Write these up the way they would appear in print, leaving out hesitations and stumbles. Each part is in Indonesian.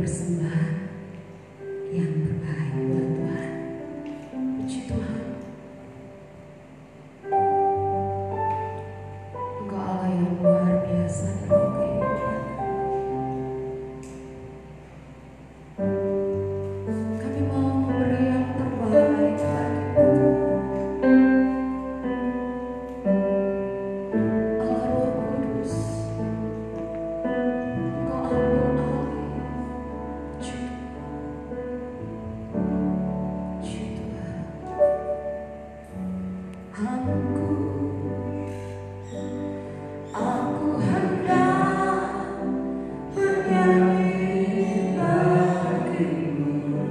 persembahan yang terbaik buat Tuhan. Puji Tuhan. Engkau Allah yang luar biasa dalam kehidupan. Kami mau memberi yang terbaik bagimu. Allah Roh Kudus, Engkau ambil alih. Puji Tuhan. Aku hendak bernyanyi bagimu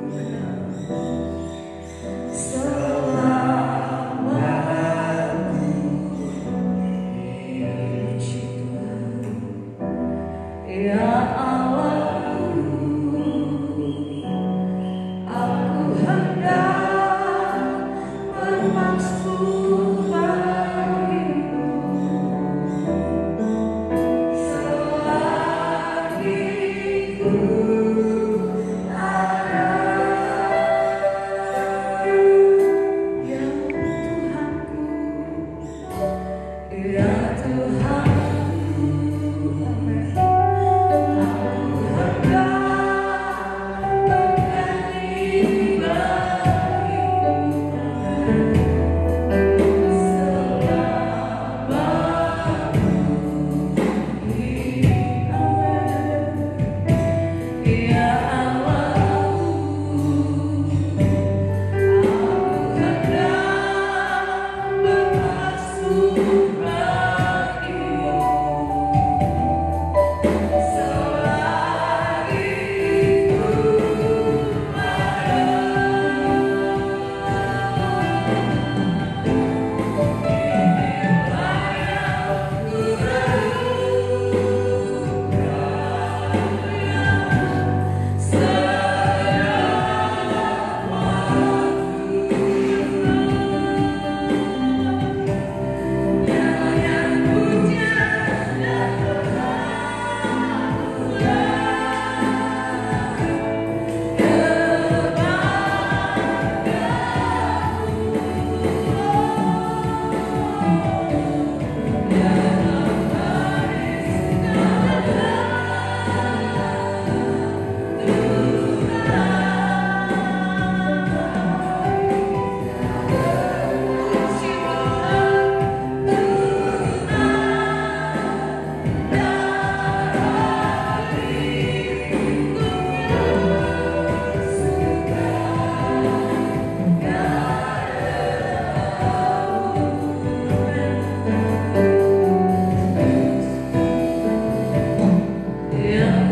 selama aku hidup. Ya Allahku, aku hendak bermaksud bagimu selagi ku ada. Ya Tuhanku, ya Tuhanku, amin. Aku hendak bernyanyi bagimu selama ya Allahku, aku hendak bermaksud bagimu selagi ku ada. Inilah yang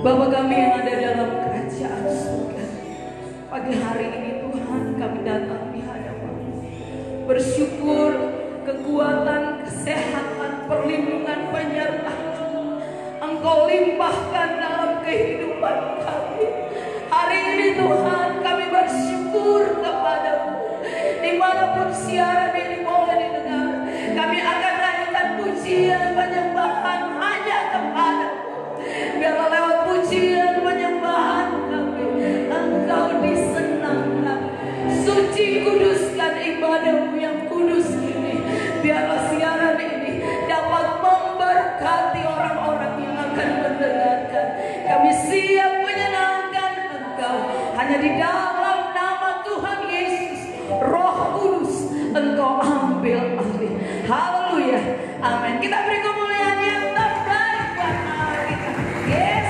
Bapa kami yang ada dalam kerajaan surga, pagi hari ini Tuhan kami datang di hadapan-Mu, bersyukur kekuatan, kesehatan, perlindungan, penyertaan Engkau limpahkan dalam kehidupan kami. Hari ini Tuhan kami bersyukur kepada-Mu. Dimanapun siaran ini boleh didengar, kami akan naikkan pujian penyembahan hanya kepada-Mu. Biarlah lewat pujian penyembahan kami Engkau disenangkan. Suci kuduskan ibadah-Mu yang kudus ini. Biarlah siaran ini dapat memberkati orang-orang yang akan mendengarkan. Kami siap menyenangkan Engkau. Hanya di dalam nama Tuhan Yesus, Roh Kudus Engkau ambil alih. Haleluya, amin. Kita beri kemuliaan yang terbaik buat Allah kita. Yes,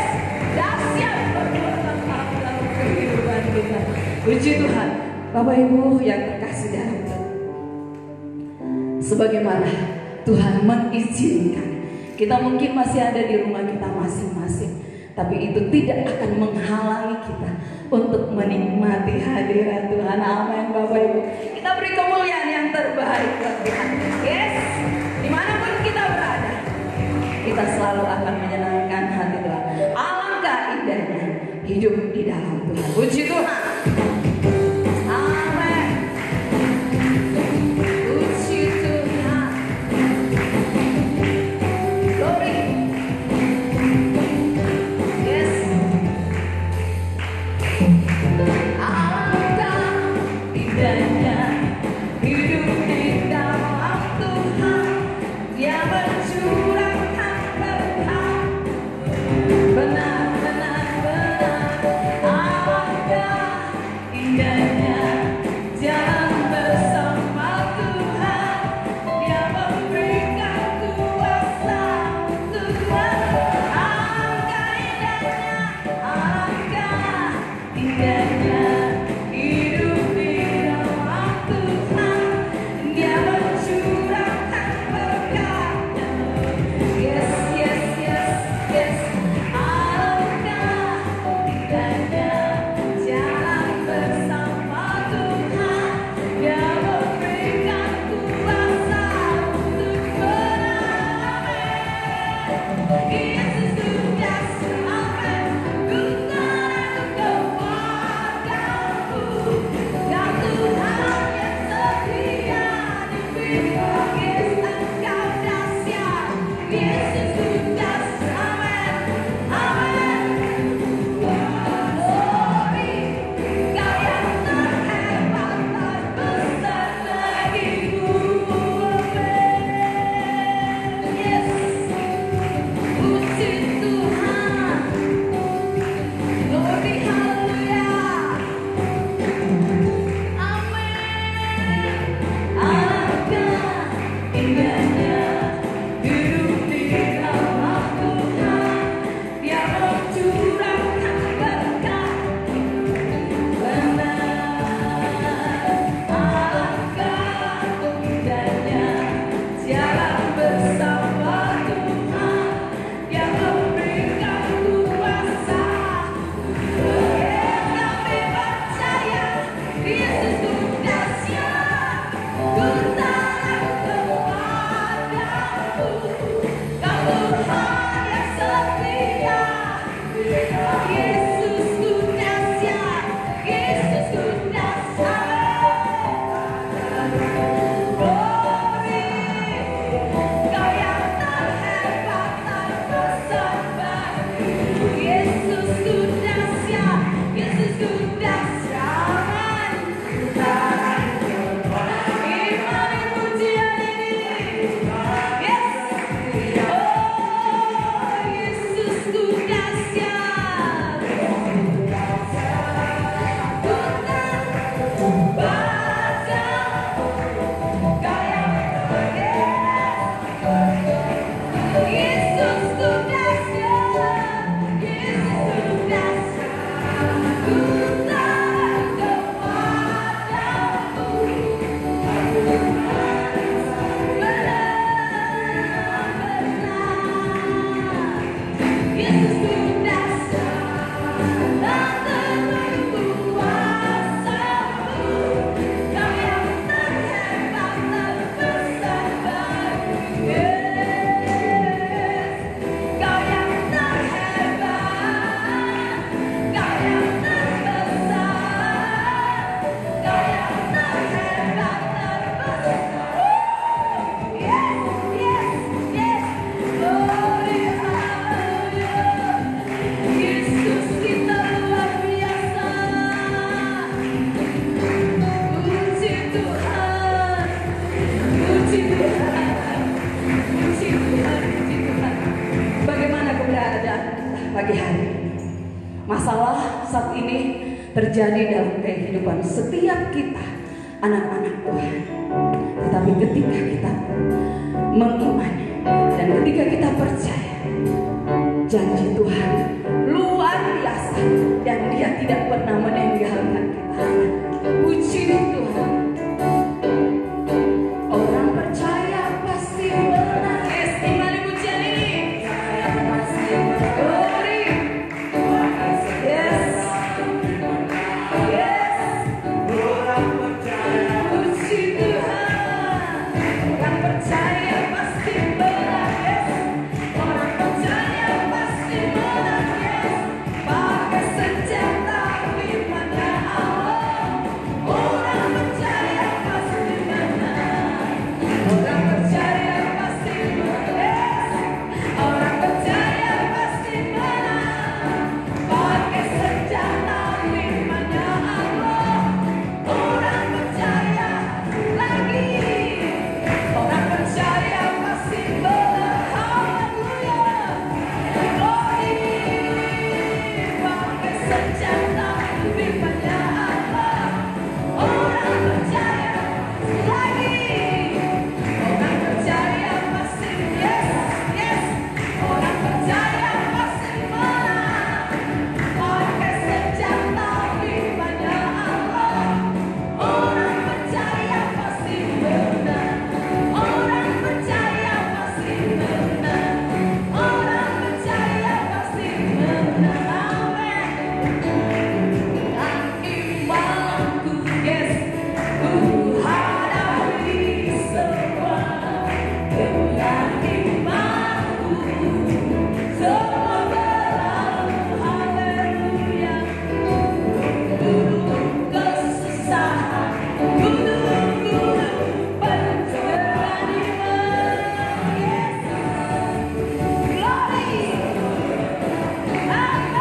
dahsyat perbuatan Allah dalam kehidupan kita. Puji Tuhan. Bapak Ibu yang terkasih dalam Tuhan, sebagaimana Tuhan mengizinkan kita mungkin masih ada di rumah kita masing-masing, tapi itu tidak akan menghalangi kita untuk menikmati hadirat Tuhan. Amin Bapak Ibu. Kita beri kemuliaan yang terbaik buat Tuhan. Yes, dimanapun kita berada, kita selalu akan menyenangkan hati Tuhan. Alangkah indahnya hidup di dalam Tuhan. Puji Tuhan. terjadi dalam kehidupan setiap kita, anak-anak Tuhan. Tetapi ketika kita mengimani dan ketika kita percaya, janji Tuhan luar biasa dan Dia tidak pernah meninggalkan kita. Puji Tuhan. Orang percaya pasti menang. Yes, gimana pujian ini? Glory. Yes. Yes. Orang percaya. Puji Tuhan. Orang percaya pasti menang. Yes. Orang percaya pasti menang. Yes. Pakai senjata firman-Nya Allah. Orang percaya pasti menang. Orang percaya pasti menang. Orang percaya pasti menang. Pakai senjata firman-Nya Allah. Orang percaya lagi. Orang percaya pasti menang. Haleluya. Glory. Pakai senjata firman-Nya Allah. Orang percaya lagi. Orang percaya pasti yes, yes. Orang percaya pasti menang. Pakai senjata firman-Nya Allah. Orang percaya pasti menang. Orang percaya pasti menang. Orang percaya pasti menang. Amin. Imanku, yes, ku hadapi semua. Dengan imanku semua berlalu. Haleluya. Gunung kesusahan, gunung-gunung pencobaan iman. Yes. Glory. Amen.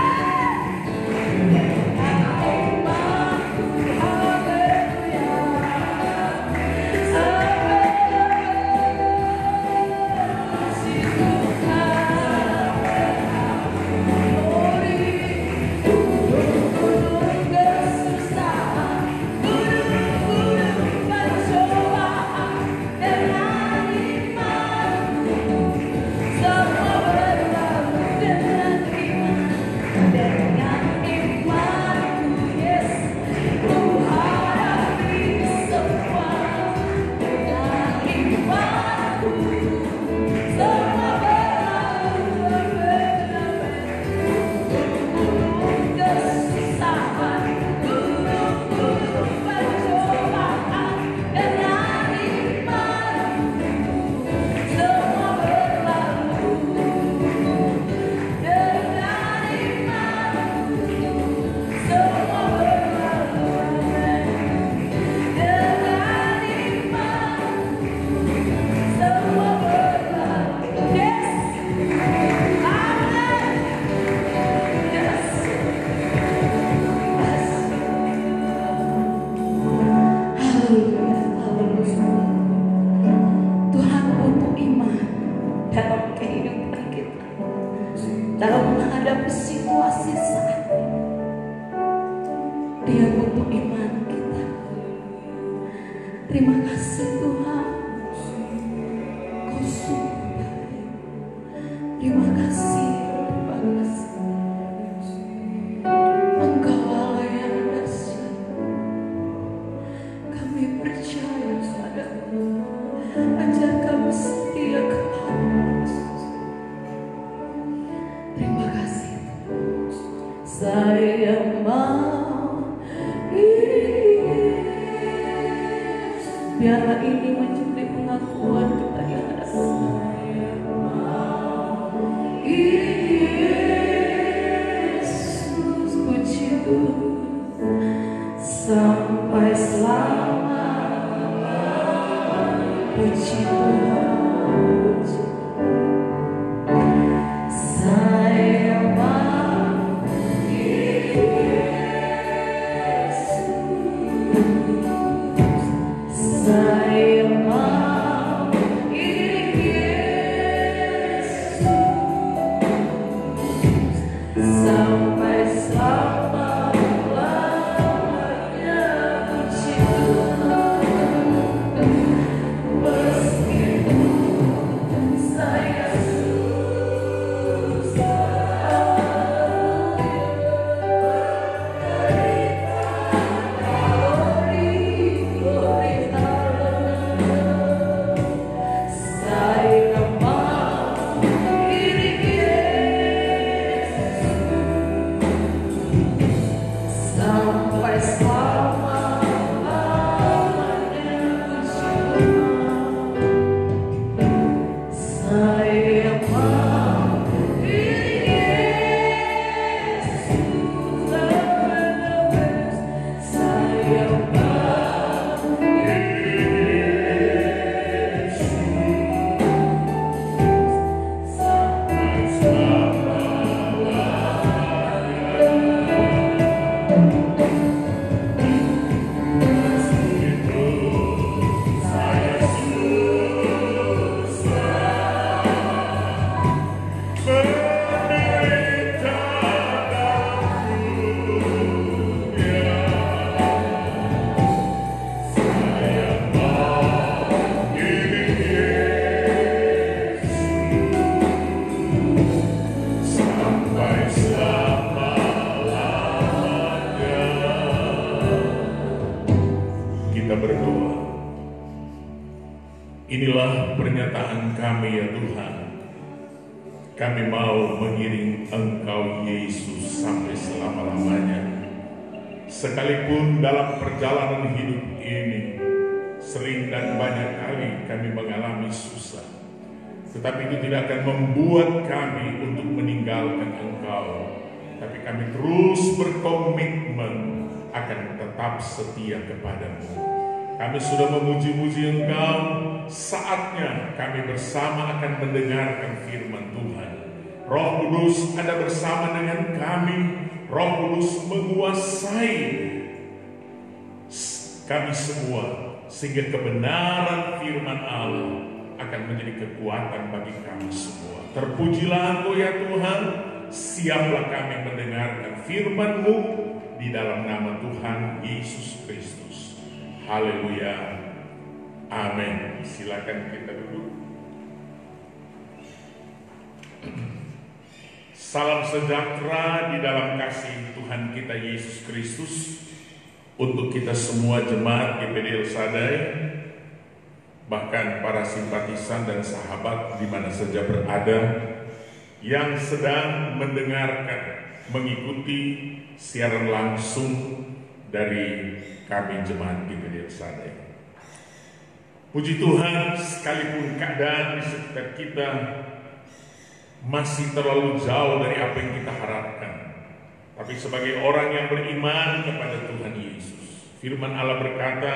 Tuhan butuh iman dalam kehidupan kita, dalam menghadapi situasi saat ini. Dia butuh iman kita. Terima kasih Tuhan. Kau sungguh baik. Terima kasih. Terima kasih. Engkau Allah yang dahsyat. Kami percaya padamu. Ajar kami setia kepada Yesus. Terima kasih. Saya mau biarlah ini menjadi pengakuan kita di hadapan. Inilah pernyataan kami ya Tuhan. Kami mau mengiring Engkau Yesus sampai selama-lamanya. Sekalipun dalam perjalanan hidup ini sering dan banyak kali kami mengalami susah, tetapi itu tidak akan membuat kami untuk meninggalkan Engkau. Tapi kami terus berkomitmen akan tetap setia kepadamu. Kami sudah memuji-muji Engkau, saatnya kami bersama akan mendengarkan firman Tuhan. Roh Kudus ada bersama dengan kami. Roh Kudus menguasai kami semua, sehingga kebenaran firman Allah akan menjadi kekuatan bagi kami semua. Terpujilah Engkau ya Tuhan. Siaplah kami mendengarkan firman-Mu di dalam nama Tuhan Yesus Kristus. Haleluya. Amin. Silakan kita duduk. Salam sejahtera di dalam kasih Tuhan kita Yesus Kristus untuk kita semua jemaat GPD El Shaddai, bahkan para simpatisan dan sahabat di mana saja berada yang sedang mendengarkan, mengikuti siaran langsung dari kami jemaat GPD El Shaddai. Puji Tuhan, sekalipun keadaan di sekitar kita masih terlalu jauh dari apa yang kita harapkan, tapi sebagai orang yang beriman kepada Tuhan Yesus, firman Allah berkata,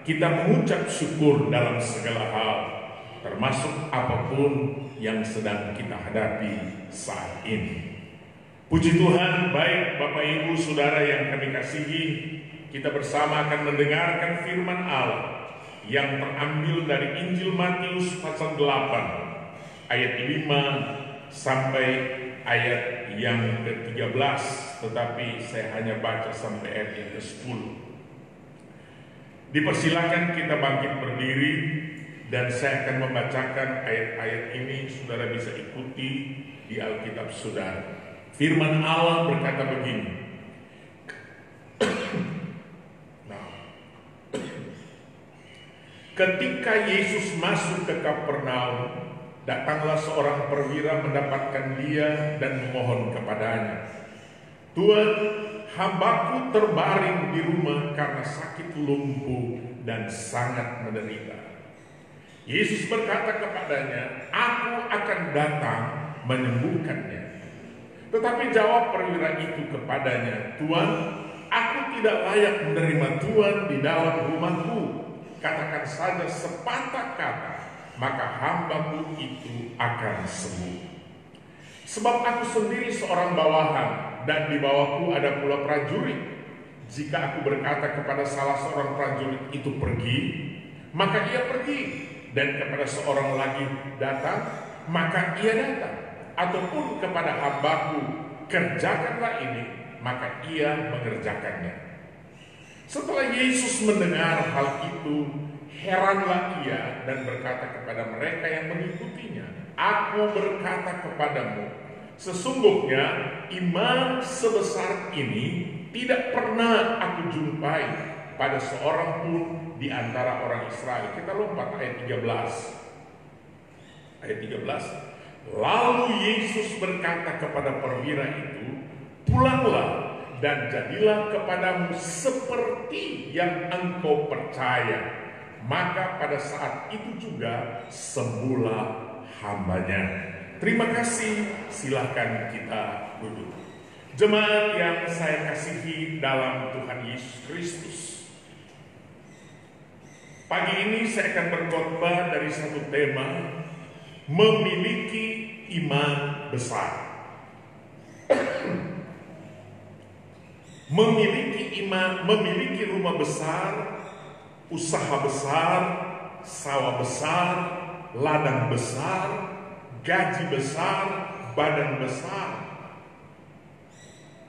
kita mengucap syukur dalam segala hal, termasuk apapun yang sedang kita hadapi saat ini. Puji Tuhan, baik Bapak Ibu Saudara yang kami kasihi, kita bersama akan mendengarkan firman Allah yang terambil dari Injil Matius pasal 8 ayat 5 sampai ayat yang ke-13, tetapi saya hanya baca sampai ayat yang ke-10. Dipersilakan kita bangkit berdiri dan saya akan membacakan ayat-ayat ini. Saudara bisa ikuti di Alkitab saudara. Firman Allah berkata begini. Ketika Yesus masuk ke Kapernaum, datanglah seorang perwira mendapatkan dia dan memohon kepadanya, Tuhan, hambaku terbaring di rumah karena sakit lumpuh dan sangat menderita. Yesus berkata kepadanya, aku akan datang menyembuhkannya. Tetapi jawab perwira itu kepadanya, Tuhan, aku tidak layak menerima Tuhan di dalam rumahku. Katakan saja sepatah kata, maka hambaku itu akan sembuh. Sebab aku sendiri seorang bawahan, dan di bawahku ada pula prajurit. Jika aku berkata kepada salah seorang prajurit itu pergi, maka ia pergi. Dan kepada seorang lagi datang, maka ia datang. Ataupun kepada hambaku, kerjakanlah ini, maka ia mengerjakannya. Setelah Yesus mendengar hal itu, heranlah ia dan berkata kepada mereka yang mengikutinya, aku berkata kepadamu, sesungguhnya iman sebesar ini tidak pernah aku jumpai pada seorang pun di antara orang Israel. Kita lompat ayat 13. Ayat 13. Lalu Yesus berkata kepada perwira itu, pulanglah dan jadilah kepadamu seperti yang engkau percaya. Maka pada saat itu juga sembuhlah hambanya. Terima kasih, silakan kita duduk. Jemaat yang saya kasihi dalam Tuhan Yesus Kristus, pagi ini saya akan berkhotbah dari satu tema, memiliki iman besar. Memiliki iman, memiliki rumah besar, usaha besar, sawah besar, ladang besar, gaji besar, badan besar,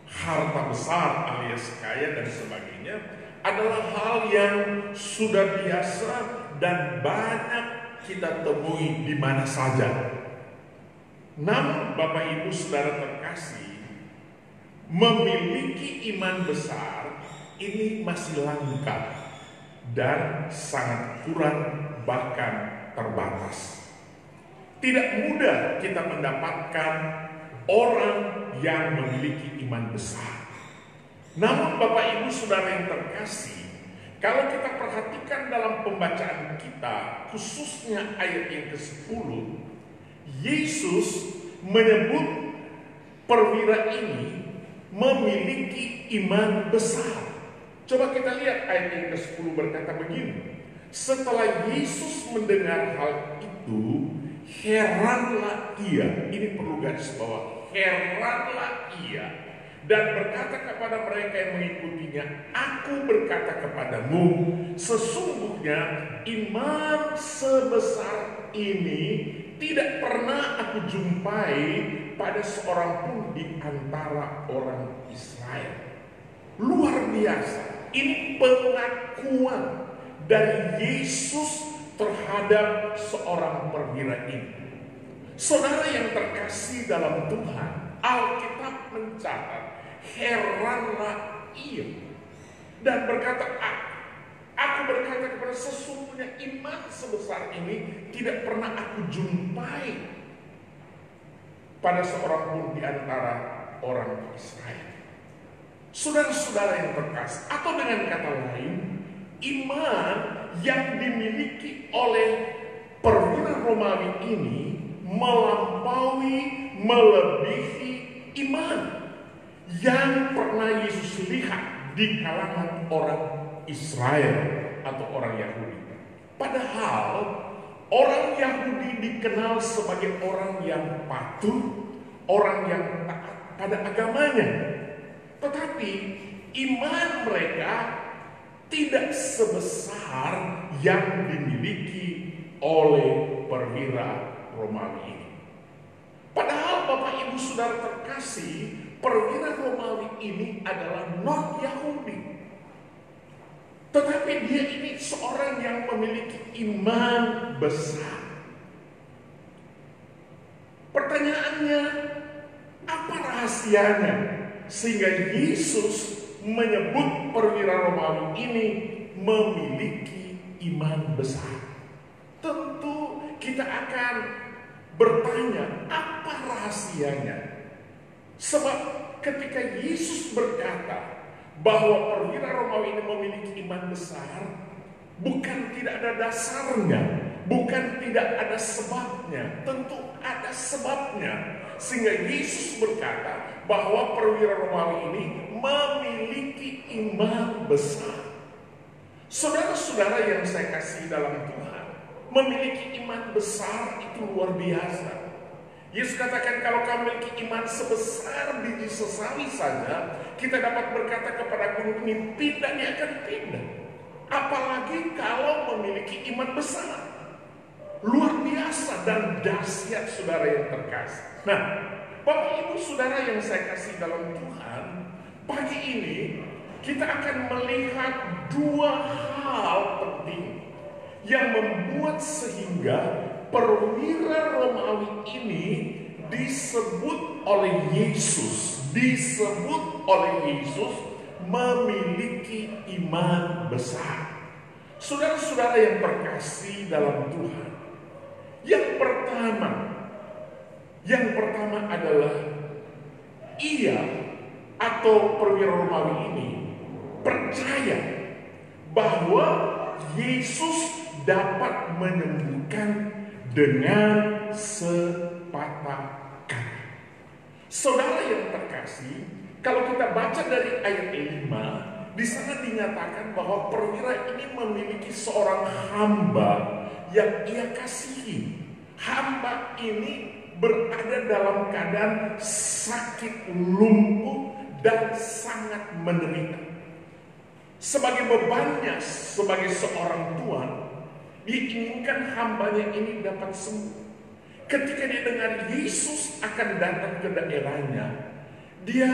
harta besar alias kaya dan sebagainya adalah hal yang sudah biasa dan banyak kita temui di mana saja. Namun Bapak Ibu Saudara terkasih, memiliki iman besar ini masih langka dan sangat kurang, bahkan terbatas. Tidak mudah kita mendapatkan orang yang memiliki iman besar. Namun Bapak Ibu Saudara yang terkasih, kalau kita perhatikan dalam pembacaan kita, khususnya ayat yang ke-10, Yesus menyebut perwira ini memiliki iman besar. Coba kita lihat ayat yang ke-10 berkata begini. Setelah Yesus mendengar hal itu, heranlah ia. Ini perlu garis bawah. Heranlah ia. Dan berkata kepada mereka yang mengikutinya, aku berkata kepadamu, sesungguhnya iman sebesar ini tidak pernah aku jumpai pada seorang pun di antara orang Israel. Luar biasa. Ini pengakuan dari Yesus terhadap seorang perwira ini. Saudara yang terkasih dalam Tuhan, Alkitab mencatat, heranlah ia. Dan berkata, aku berkata kepada sesungguhnya iman sebesar ini tidak pernah aku jumpai pada seorang pun di antara orang Israel. Saudara-saudara yang terkasih, atau dengan kata lain, iman yang dimiliki oleh perwira Romawi ini melebihi iman yang pernah Yesus lihat di kalangan orang Israel atau orang Yahudi. Padahal orang Yahudi dikenal sebagai orang yang patuh, orang yang taat pada agamanya. Tetapi iman mereka tidak sebesar yang dimiliki oleh perwira Romawi ini. Padahal Bapak Ibu Saudara terkasih, perwira Romawi ini adalah non-Yahudi. Tetapi dia ini seorang yang memiliki iman besar. Pertanyaannya, apa rahasianya sehingga Yesus menyebut perwira Romawi ini memiliki iman besar? Tentu kita akan bertanya, apa rahasianya? Sebab ketika Yesus berkata bahwa perwira Romawi ini memiliki iman besar, bukan tidak ada dasarnya, bukan tidak ada sebabnya, tentu ada sebabnya. Sehingga Yesus berkata bahwa perwira Romawi ini memiliki iman besar. Saudara-saudara yang saya kasih dalam Tuhan, memiliki iman besar itu luar biasa. Yesus katakan kalau kamu memiliki iman sebesar biji sesawi saja, kita dapat berkata kepada gunung ini pindah, dia akan pindah. Apalagi kalau memiliki iman besar. Luar biasa dan dahsyat saudara yang terkasih. Nah, Bapak Ibu Saudara yang saya kasih dalam Tuhan, pagi ini kita akan melihat dua hal penting yang membuat sehingga perwira Romawi ini disebut oleh Yesus memiliki iman besar. Saudara-saudara yang terkasih dalam Tuhan, yang pertama adalah ia atau perwira Romawi ini percaya bahwa Yesus dapat menyembuhkan dengan sepatah kata. Saudara yang terkasih, kalau kita baca dari ayat 5, di sana dinyatakan bahwa perwira ini memiliki seorang hamba yang ia kasihi. Hamba ini berada dalam keadaan sakit, lumpuh, dan sangat menderita. Sebagai bebannya, sebagai seorang tuan, diinginkan hambanya ini dapat sembuh. Ketika dia dengar Yesus akan datang ke daerahnya, dia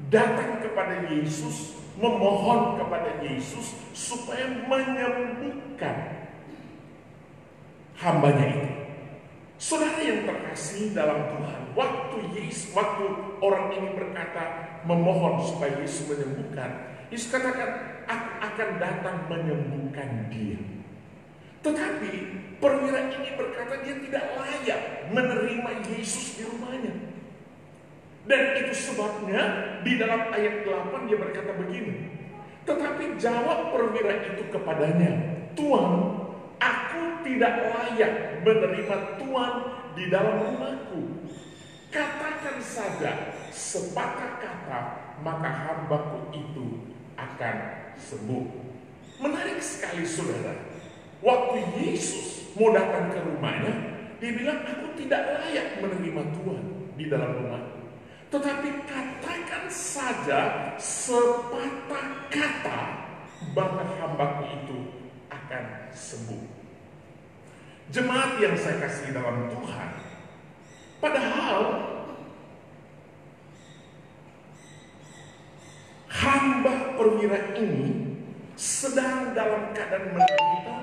datang kepada Yesus, memohon kepada Yesus supaya menyembuhkan hambanya itu. Saudara yang terkasih dalam Tuhan, waktu orang ini berkata memohon supaya Yesus menyembuhkan, Yesus katakan, aku akan datang menyembuhkan dia. Tetapi perwira ini berkata dia tidak layak menerima Yesus di rumahnya. Dan itu sebabnya di dalam ayat 8 dia berkata begini. Tetapi jawab perwira itu kepadanya, Tuan, aku tidak layak menerima Tuan di dalam rumahku. Katakan saja sepatah kata, maka hambaku itu akan sembuh. Menarik sekali saudara. Waktu Yesus mau datang ke rumahnya, dia bilang, aku tidak layak menerima Tuhan di dalam rumahku. Tetapi katakan saja sepatah kata, maka hambaku itu akan sembuh. Jemaat yang saya kasih dalam Tuhan, padahal hamba perwira ini sedang dalam keadaan menderita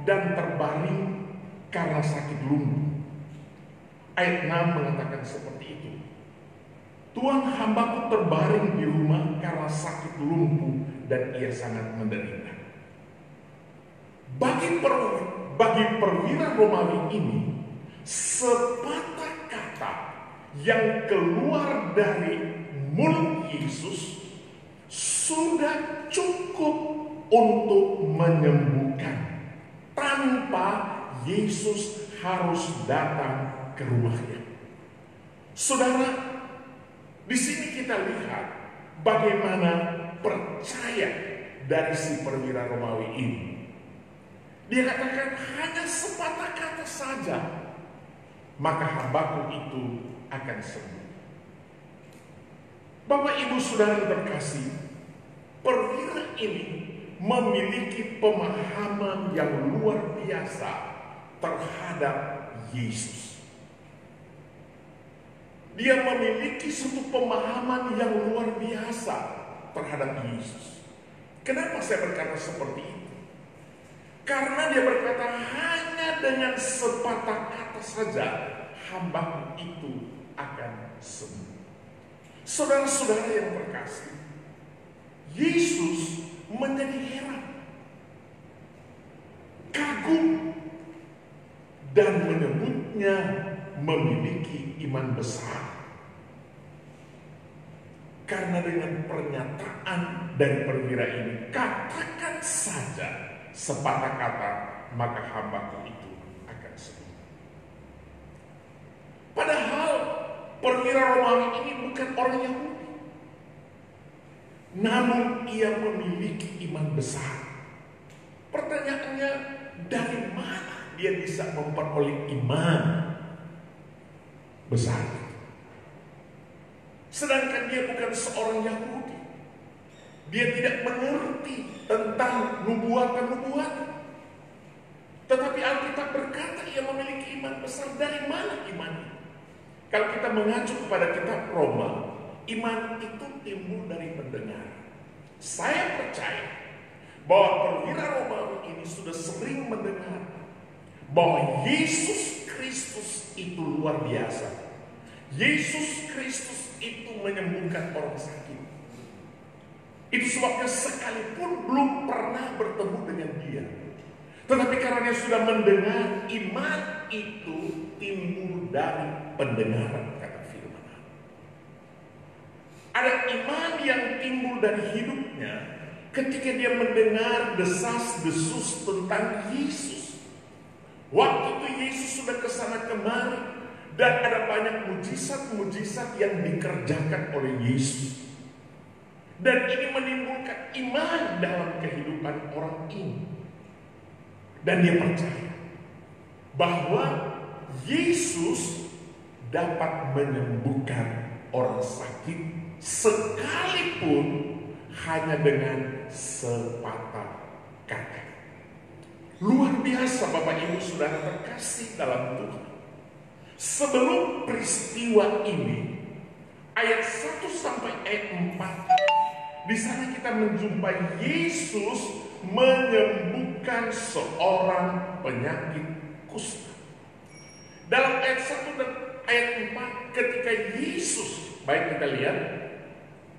dan terbaring karena sakit lumpuh. Ayat 6 mengatakan seperti itu. Tuan, hambaku terbaring di rumah karena sakit lumpuh dan ia sangat menderita. Bagi perwira Romawi ini, sepatah kata yang keluar dari mulut Yesus sudah cukup untuk menyembuhkan, tanpa Yesus harus datang ke rumahnya. Saudara, di sini kita lihat bagaimana percaya dari si perwira Romawi ini. Dia katakan hanya sepatah kata saja, maka hambaku itu akan sembuh. Bapak Ibu Saudara terkasih, perwira ini memiliki pemahaman yang luar biasa terhadap Yesus. Dia memiliki suatu pemahaman yang luar biasa terhadap Yesus. Kenapa saya berkata seperti itu? Karena dia berkata hanya dengan sepatah kata saja hambaku itu akan sembuh. Saudara-saudara yang terkasih, Yesus menjadi heran, kagum, dan menyebutnya memiliki iman besar. Karena dengan pernyataan dari perwira ini, katakan saja sepatah kata, maka hambaku itu akan sembuh. Padahal perwira Romawi ini bukan orang Yahudi, namun ia memiliki iman besar. Pertanyaannya, dari mana dia bisa memperoleh iman besar? Sedangkan dia bukan seorang Yahudi. Dia tidak mengerti tentang nubuatan-nubuatan. Tetapi Alkitab berkata ia memiliki iman besar. Dari mana imannya? Kalau kita mengacu kepada kitab Roma, iman itu timbul dari pendengar. Saya percaya bahwa perwira Romawi ini sudah sering mendengar bahwa Yesus Kristus itu luar biasa. Yesus Kristus itu menyembuhkan orang sakit. Itu sebabnya sekalipun belum pernah bertemu dengan dia, tetapi karena dia sudah mendengar, iman itu timbul dari pendengaran, kata firman. Ada iman yang timbul dari hidupnya ketika dia mendengar desas-desus tentang Yesus. Waktu itu Yesus sudah kesana kemari dan ada banyak mujizat-mujizat yang dikerjakan oleh Yesus. Dan ini menimbulkan iman dalam kehidupan orang ini. Dan dia percaya bahwa Yesus dapat menyembuhkan orang sakit sekalipun hanya dengan sepatah kata. Luar biasa Bapak Ibu Saudara terkasih dalam Tuhan. Sebelum peristiwa ini, ayat 1 sampai ayat 4, di sana kita menjumpai Yesus menyembuhkan seorang penyakit kusta. Dalam ayat 1 dan ayat 4, ketika Yesus, baik kita lihat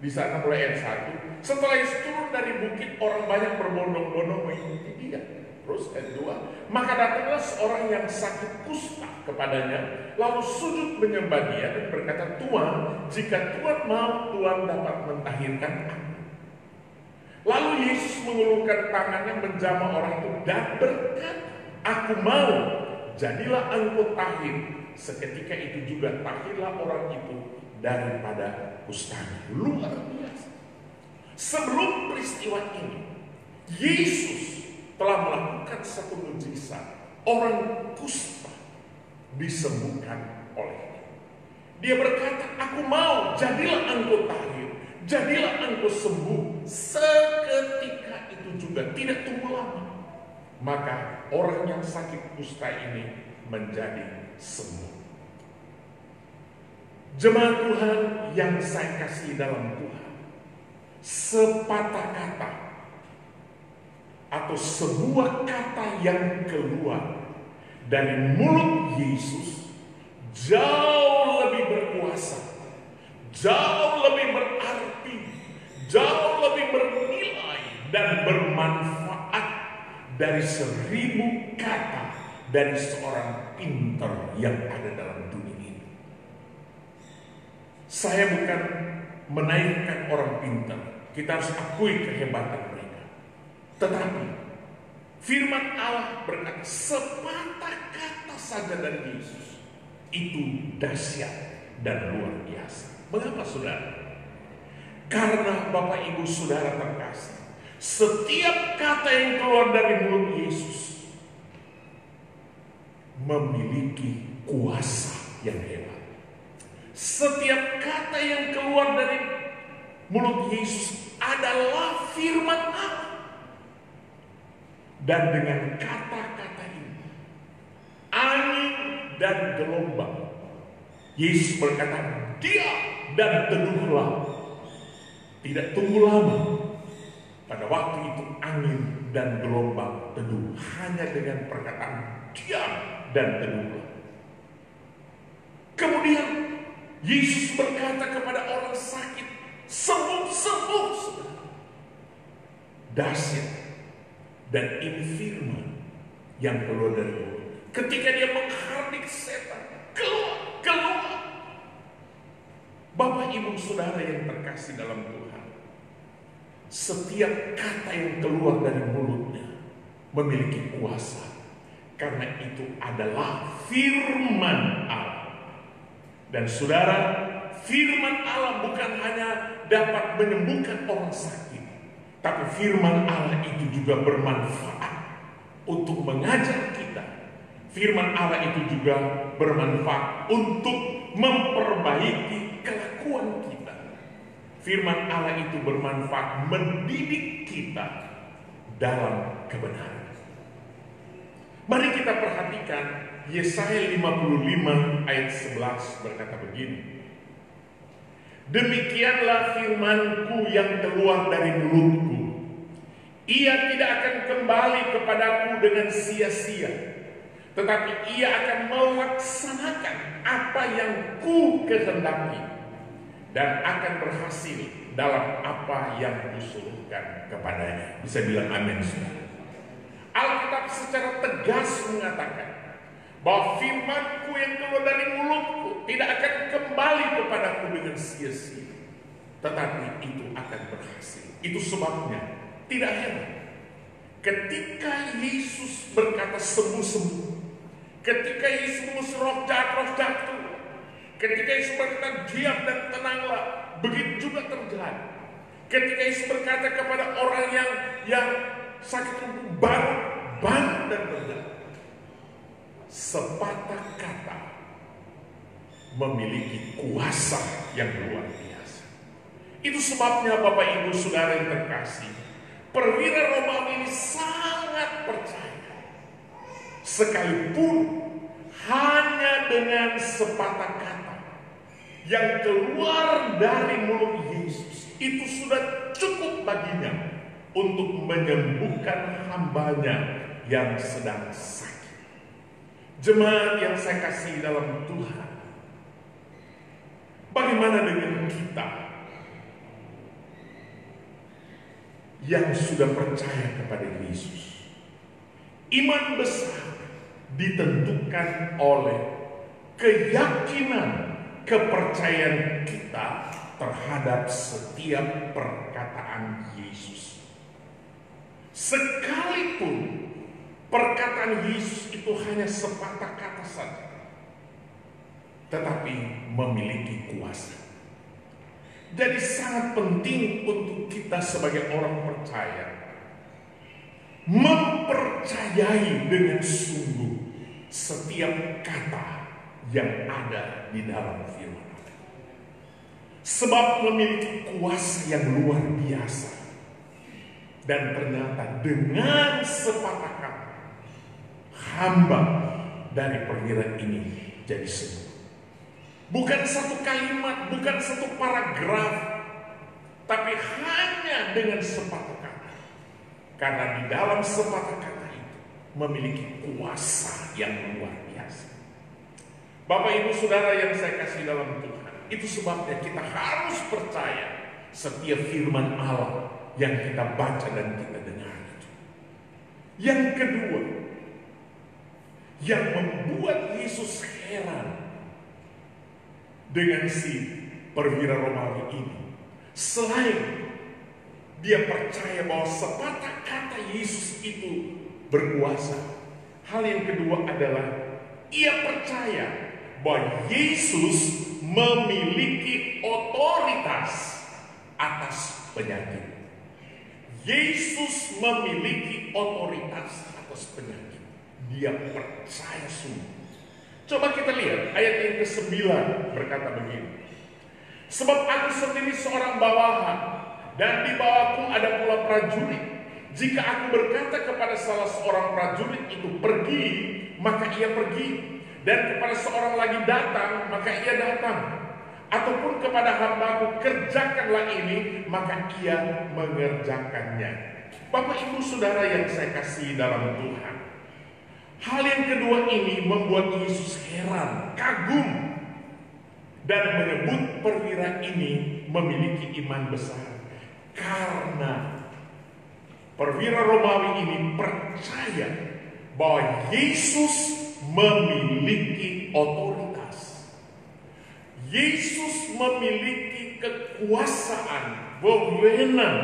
di sana mulai ayat 1, setelah Yesus turun dari bukit, orang banyak berbondong-bondong mengikuti dia. Terus ayat 2, maka datanglah seorang yang sakit kusta kepadanya, lalu sujud menyembah dia dan berkata, Tuhan, jika Tuhan mau, Tuhan dapat mentahirkan aku. Lalu Yesus mengulurkan tangannya menjamah orang itu dan berkata, aku mau, jadilah engkau tahir. Seketika itu juga tahirlah orang itu daripada kustanya. Luar biasa. Sebelum peristiwa ini, Yesus telah melakukan satu mukjizat. Orang kusta disembuhkan olehnya. Dia berkata, aku mau, jadilah engkau tahir, jadilah engkau sembuh. Seketika itu juga, tidak tunggu lama, maka orang yang sakit kusta ini menjadi sembuh. Jemaat Tuhan yang saya kasih dalam Tuhan, sepatah kata atau sebuah kata yang keluar dari mulut Yesus jauh lebih berkuasa, jauh lebih berarti, jauh lebih bernilai dan bermanfaat dari 1000 kata dari seorang pintar yang ada dalam dunia ini. Saya bukan menaikkan orang pintar, kita harus akui kehebatan mereka. Tetapi firman Allah berkata, sepatah kata saja dari Yesus itu dahsyat dan luar biasa. Mengapa saudara? Karena Bapak Ibu Saudara terkasih, setiap kata yang keluar dari mulut Yesus memiliki kuasa yang hebat. Setiap kata yang keluar dari mulut Yesus adalah firman Allah. Dan dengan kata-kata ini, angin dan gelombang, Yesus berkata, diam dan teduhlah. Tidak tunggu lama, pada waktu itu angin dan gelombang teduh hanya dengan perkataan diam dan teduhlah. Kemudian Yesus berkata kepada orang sakit, sembuh, sembuh. Dahsyat. Dan ini firman yang keluar dari mulut. Ketika dia menghardik setan, keluar, keluar. Bapak Ibu Saudara yang terkasih dalam Tuhan, setiap kata yang keluar dari mulutnya memiliki kuasa, karena itu adalah firman Allah. Dan saudara, firman Allah bukan hanya dapat menyembuhkan orang sakit, tapi firman Allah itu juga bermanfaat untuk mengajar kita. Firman Allah itu juga bermanfaat untuk memperbaiki kelakuan kita. Firman Allah itu bermanfaat mendidik kita dalam kebenaran. Mari kita perhatikan Yesaya 55 ayat 11 berkata begini. Demikianlah firmanku yang keluar dari mulutku. Ia tidak akan kembali kepadaku dengan sia-sia, tetapi ia akan melaksanakan apa yang ku kehendaki dan akan berhasil dalam apa yang kusuruhkan kepadanya. Bisa bilang amin, saudara. Alkitab secara tegas mengatakan bahwa firmanku yang keluar dari mulutku tidak akan kembali kepadaku dengan sia-sia, tetapi itu akan berhasil. Itu sebabnya tidak heran ketika Yesus berkata sembuh-sembuh, ketika Yesus mengusir roh jahat keluar, ketika Yesus berkata diam dan tenanglah, begitu juga terjadi. Ketika Yesus berkata kepada orang yang sakit lumpuh, bangun dan berjalan. Sepatah kata memiliki kuasa yang luar biasa. Itu sebabnya Bapak Ibu Saudara yang terkasih, perwira Romawi ini sangat percaya. Sekalipun hanya dengan sepatah kata yang keluar dari mulut Yesus, itu sudah cukup baginya untuk menyembuhkan hambanya yang sedang sakit. Jemaat yang saya kasih dalam Tuhan, bagaimana dengan kita yang sudah percaya kepada Yesus? Iman besar ditentukan oleh keyakinan, kepercayaan kita terhadap setiap perkataan Yesus. Sekalipun perkataan Yesus itu hanya sepatah kata saja, tetapi memiliki kuasa. Jadi sangat penting untuk kita sebagai orang percaya mempercayai dengan sungguh setiap kata yang ada di dalam firman Allah. Sebab memiliki kuasa yang luar biasa. Dan ternyata dengan sepatah kata, hamba dari perwira ini jadi sembuh. Bukan satu kalimat, bukan satu paragraf, tapi hanya dengan sepatah kata. Karena di dalam sepatah kata itu memiliki kuasa yang luar biasa. Bapak Ibu Saudara yang saya kasih dalam Tuhan, itu sebabnya kita harus percaya setiap firman Allah yang kita baca dan kita dengar itu. Yang kedua, yang membuat Yesus heran dengan si perwira Romawi ini, selain dia percaya bahwa sepatah kata Yesus itu berkuasa, hal yang kedua adalah ia percaya bahwa Yesus memiliki otoritas atas penyakit. Yesus memiliki otoritas atas penyakit. Dia percaya sungguh. Coba kita lihat ayat yang ke-9 berkata begini. Sebab aku sendiri seorang bawahan, dan di bawahku ada pula prajurit. Jika aku berkata kepada salah seorang prajurit itu pergi, maka ia pergi. Dan kepada seorang lagi datang, maka ia datang. Ataupun kepada hambaku kerjakanlah ini, maka ia mengerjakannya. Bapak Ibu Saudara yang saya kasih dalam Tuhan, hal yang kedua ini membuat Yesus heran, kagum, dan menyebut perwira ini memiliki iman besar. Karena perwira Romawi ini percaya bahwa Yesus memiliki otoritas. Yesus memiliki kekuasaan, wewenang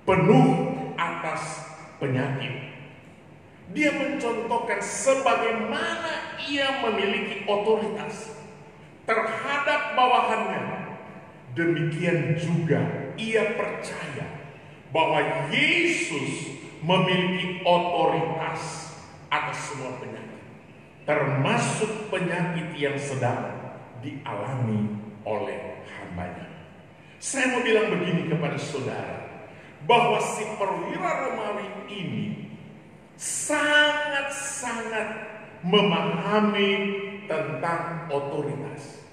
penuh atas penyakit. Dia mencontohkan sebagaimana ia memiliki otoritas terhadap bawahannya. Demikian juga ia percaya bahwa Yesus memiliki otoritas atas semua penyakit, termasuk penyakit yang sedang dialami oleh hambanya. Saya mau bilang begini kepada saudara, bahwa si perwira Romawi ini sangat-sangat memahami tentang otoritas.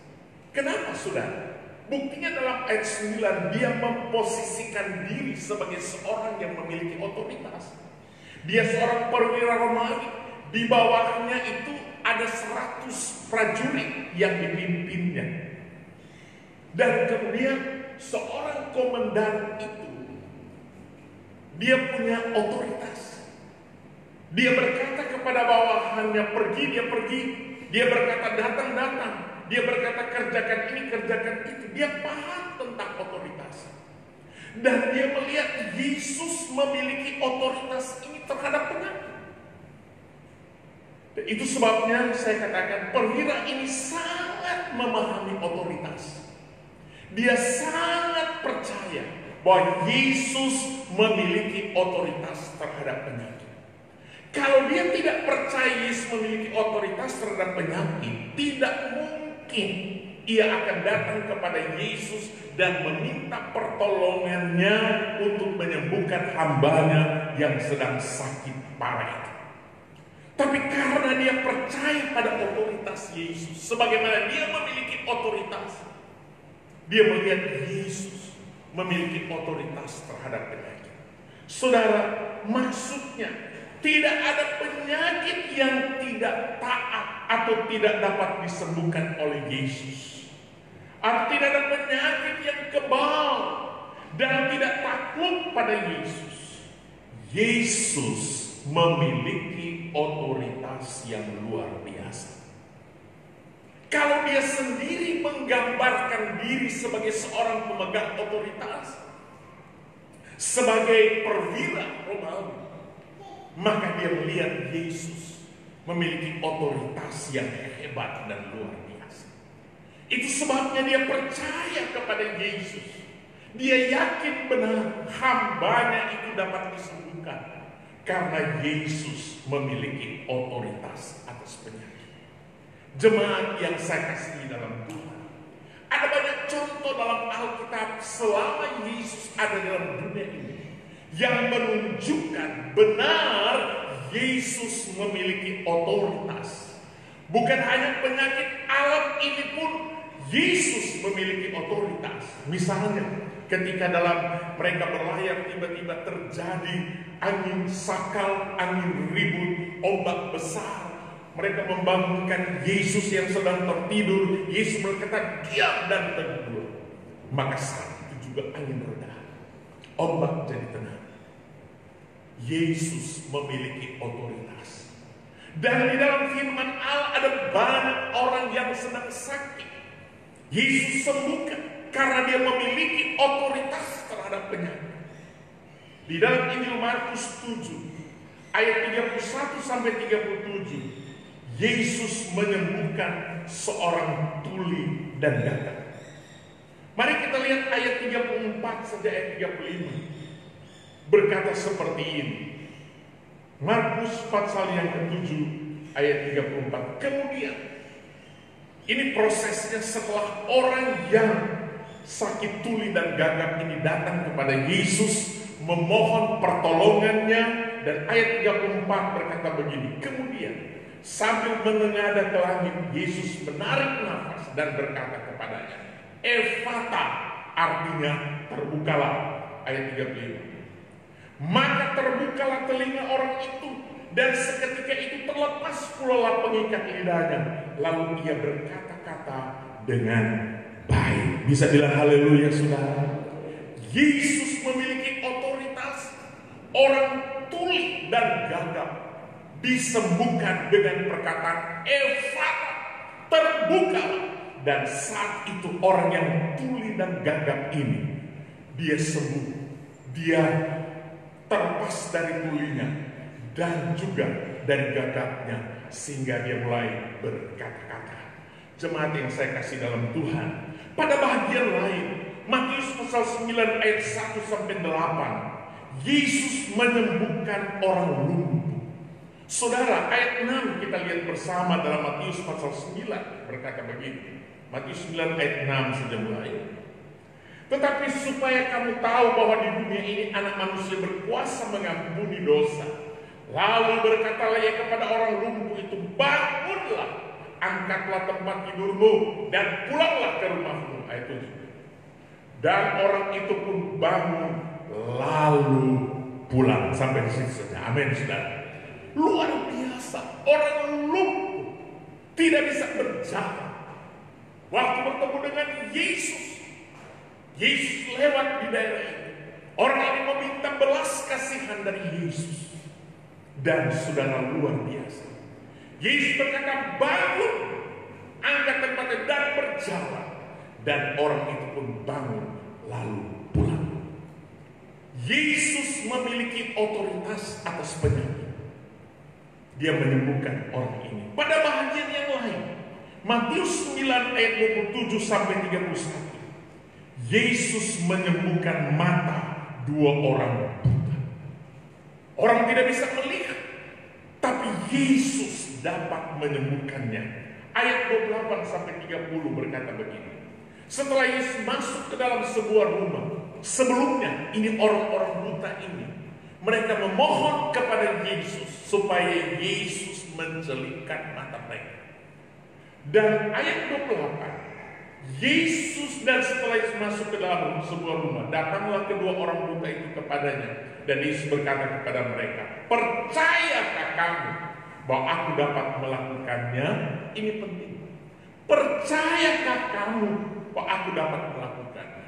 Kenapa saudara? Buktinya dalam ayat 9, dia memposisikan diri sebagai seorang yang memiliki otoritas. Dia seorang perwira Romawi, di bawahnya itu ada 100 prajurit yang dipimpinnya. Dan kemudian seorang komandan itu, dia punya otoritas. Dia berkata kepada bawahannya pergi, dia pergi. Dia berkata datang, datang. Dia berkata kerjakan ini, kerjakan itu. Dia paham tentang otoritas. Dan dia melihat Yesus memiliki otoritas ini terhadap penyakit. Dan itu sebabnya saya katakan perwira ini sangat memahami otoritas. Dia sangat percaya bahwa Yesus memiliki otoritas terhadap penyakit. Kalau dia tidak percaya Yesus memiliki otoritas terhadap penyakit, tidak mungkin ia akan datang kepada Yesus dan meminta pertolongannya untuk menyembuhkan hambanya yang sedang sakit parah itu. Tapi karena dia percaya pada otoritas Yesus, sebagaimana dia memiliki otoritas, dia melihat Yesus memiliki otoritas terhadap penyakit. Saudara, maksudnya tidak ada penyakit yang tidak taat atau tidak dapat disembuhkan oleh Yesus. Atau tidak ada penyakit yang kebal dan tidak takluk pada Yesus. Yesus memiliki otoritas yang luar biasa. Kalau dia sendiri menggambarkan diri sebagai seorang pemegang otoritas, sebagai perwira Romawi, maka dia melihat Yesus memiliki otoritas yang hebat dan luar biasa. Itu sebabnya dia percaya kepada Yesus. Dia yakin benar hambanya itu dapat disembuhkan karena Yesus memiliki otoritas atas penyakit. Jemaat yang saya kasihi dalam Tuhan, ada banyak contoh dalam Alkitab selama Yesus ada dalam dunia ini yang menunjukkan benar Yesus memiliki otoritas. Bukan hanya penyakit alam ini pun Yesus memiliki otoritas. Misalnya ketika dalam mereka berlayar tiba-tiba terjadi angin sakal, angin ribut, ombak besar. Mereka membangunkan Yesus yang sedang tertidur. Yesus berkata, diam dan teduh. Maka saat itu juga angin reda, ombak jadi tenang. Yesus memiliki otoritas. Dan di dalam firman Allah ada banyak orang yang sedang sakit. Yesus sembuhkan karena dia memiliki otoritas terhadap penyakit. Di dalam Injil Markus 7 ayat 31 sampai 37, Yesus menyembuhkan seorang tuli dan gagap. Mari kita lihat ayat 34 saja, ayat 35 berkata seperti ini. Markus pasal yang ke-7 ayat 34. Kemudian ini prosesnya setelah orang yang sakit tuli dan gagap ini datang kepada Yesus memohon pertolongannya, dan ayat 34 berkata begini. Kemudian sambil menengadah ke langit, Yesus menarik nafas dan berkata kepadanya, Efata, artinya terbukalah. Ayat 35. Maka terbukalah telinga orang itu, dan seketika itu terlepas pula pengikat lidahnya. Lalu ia berkata-kata dengan baik. Bisa bilang haleluya, saudara. Yesus memiliki otoritas. Orang tuli dan gagap disembuhkan dengan perkataan Efata, terbukalah. Dan saat itu orang yang tuli dan gagap ini, dia sembuh. Dia terlepas dari tulinya dan juga dari gagapnya, sehingga dia mulai berkata-kata. Jemaat yang saya kasih dalam Tuhan, pada bagian lain Matius pasal 9 ayat 1 sampai 8, Yesus menyembuhkan orang lumpuh. Saudara, ayat 6 kita lihat bersama dalam Matius pasal 9 berkata begini. Matius 9 ayat 6 saja mulai. Tetapi supaya kamu tahu bahwa di dunia ini anak manusia berkuasa mengampuni dosa. Lalu berkatalah ia kepada orang lumpuh itu, bangunlah, angkatlah tempat tidurmu, dan pulanglah ke rumahmu. Ayat 7. Dan orang itu pun bangun, lalu pulang. Sampai di sini saja. Amin, saudara. Luar biasa. Orang lumpuh tidak bisa berjalan. Waktu bertemu dengan Yesus, Yesus lewat di daerah ini. Orang ini meminta belas kasihan dari Yesus. Dan saudara, luar biasa. Yesus berkata, bangun, angkat tempatnya dan berjalan. Dan orang itu pun bangun lalu pulang. Yesus memiliki otoritas atas penyakit. Dia menyembuhkan orang ini. Pada bagian yang lain, Matius 9 ayat 27 sampai 31. Yesus menyembuhkan mata dua orang buta. Orang tidak bisa melihat, tapi Yesus dapat menyembuhkannya. Ayat 28 sampai 30 berkata begini. Setelah Yesus masuk ke dalam sebuah rumah, sebelumnya ini orang-orang buta ini, mereka memohon kepada Yesus supaya Yesus mencelupkan mata mereka. Dan ayat 28, Yesus dan setelah Yesus masuk ke dalam sebuah rumah, datanglah kedua orang buta itu kepadanya. Dan Yesus berkata kepada mereka, percayakah kamu bahwa aku dapat melakukannya? Ini penting. Percayakah kamu bahwa aku dapat melakukannya?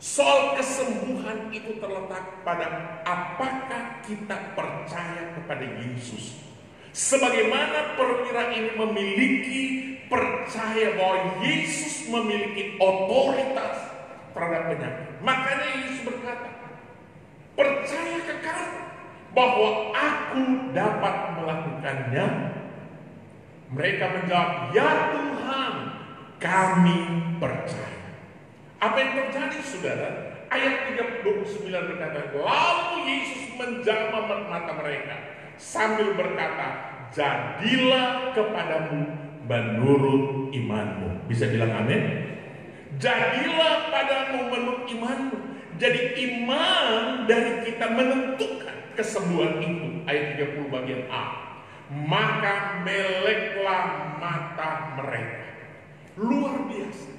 Soal kesembuhan itu terletak pada apakah kita percaya kepada Yesus. Sebagaimana perwira ini memiliki percaya bahwa Yesus memiliki otoritas terhadap penyakit. Makanya Yesus berkata, percayakah kamu bahwa aku dapat melakukannya? Mereka menjawab, ya Tuhan, kami percaya. Apa yang terjadi, saudara? Ayat 29 berkata, lalu Yesus menjamah mata mereka sambil berkata, jadilah kepadamu menurut imanmu. Bisa bilang amin? Jadilah padamu menurut imanmu. Jadi iman dari kita menentukan kesembuhan itu. Ayat 30 bagian A. Maka meleklah mata mereka. Luar biasa.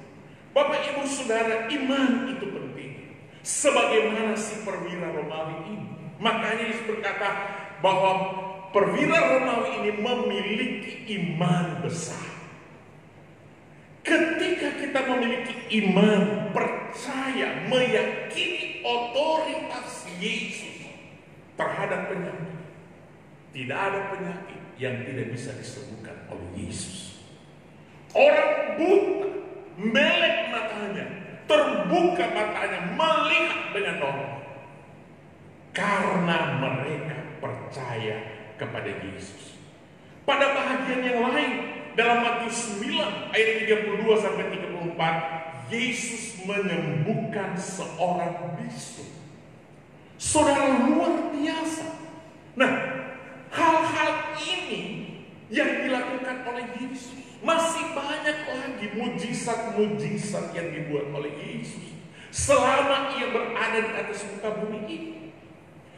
Bapak ibu saudara, iman itu penting. Sebagaimana si perwira Romawi ini. Makanya Yesus berkata bahwa perwira Romawi ini memiliki iman besar. Ketika kita memiliki iman, percaya, meyakini otoritas Yesus terhadap penyakit. Tidak ada penyakit yang tidak bisa disembuhkan oleh Yesus. Orang buta melek matanya, terbuka matanya, melihat dengan normal. Karena mereka percaya kepada Yesus. Pada bahagian yang lain, dalam Matius 9 ayat 32 sampai 34, Yesus menyembuhkan seorang bisu. Saudara, luar biasa. Nah, hal-hal ini yang dilakukan oleh Yesus. Masih banyak lagi mujizat-mujizat yang dibuat oleh Yesus selama ia berada di atas muka bumi ini.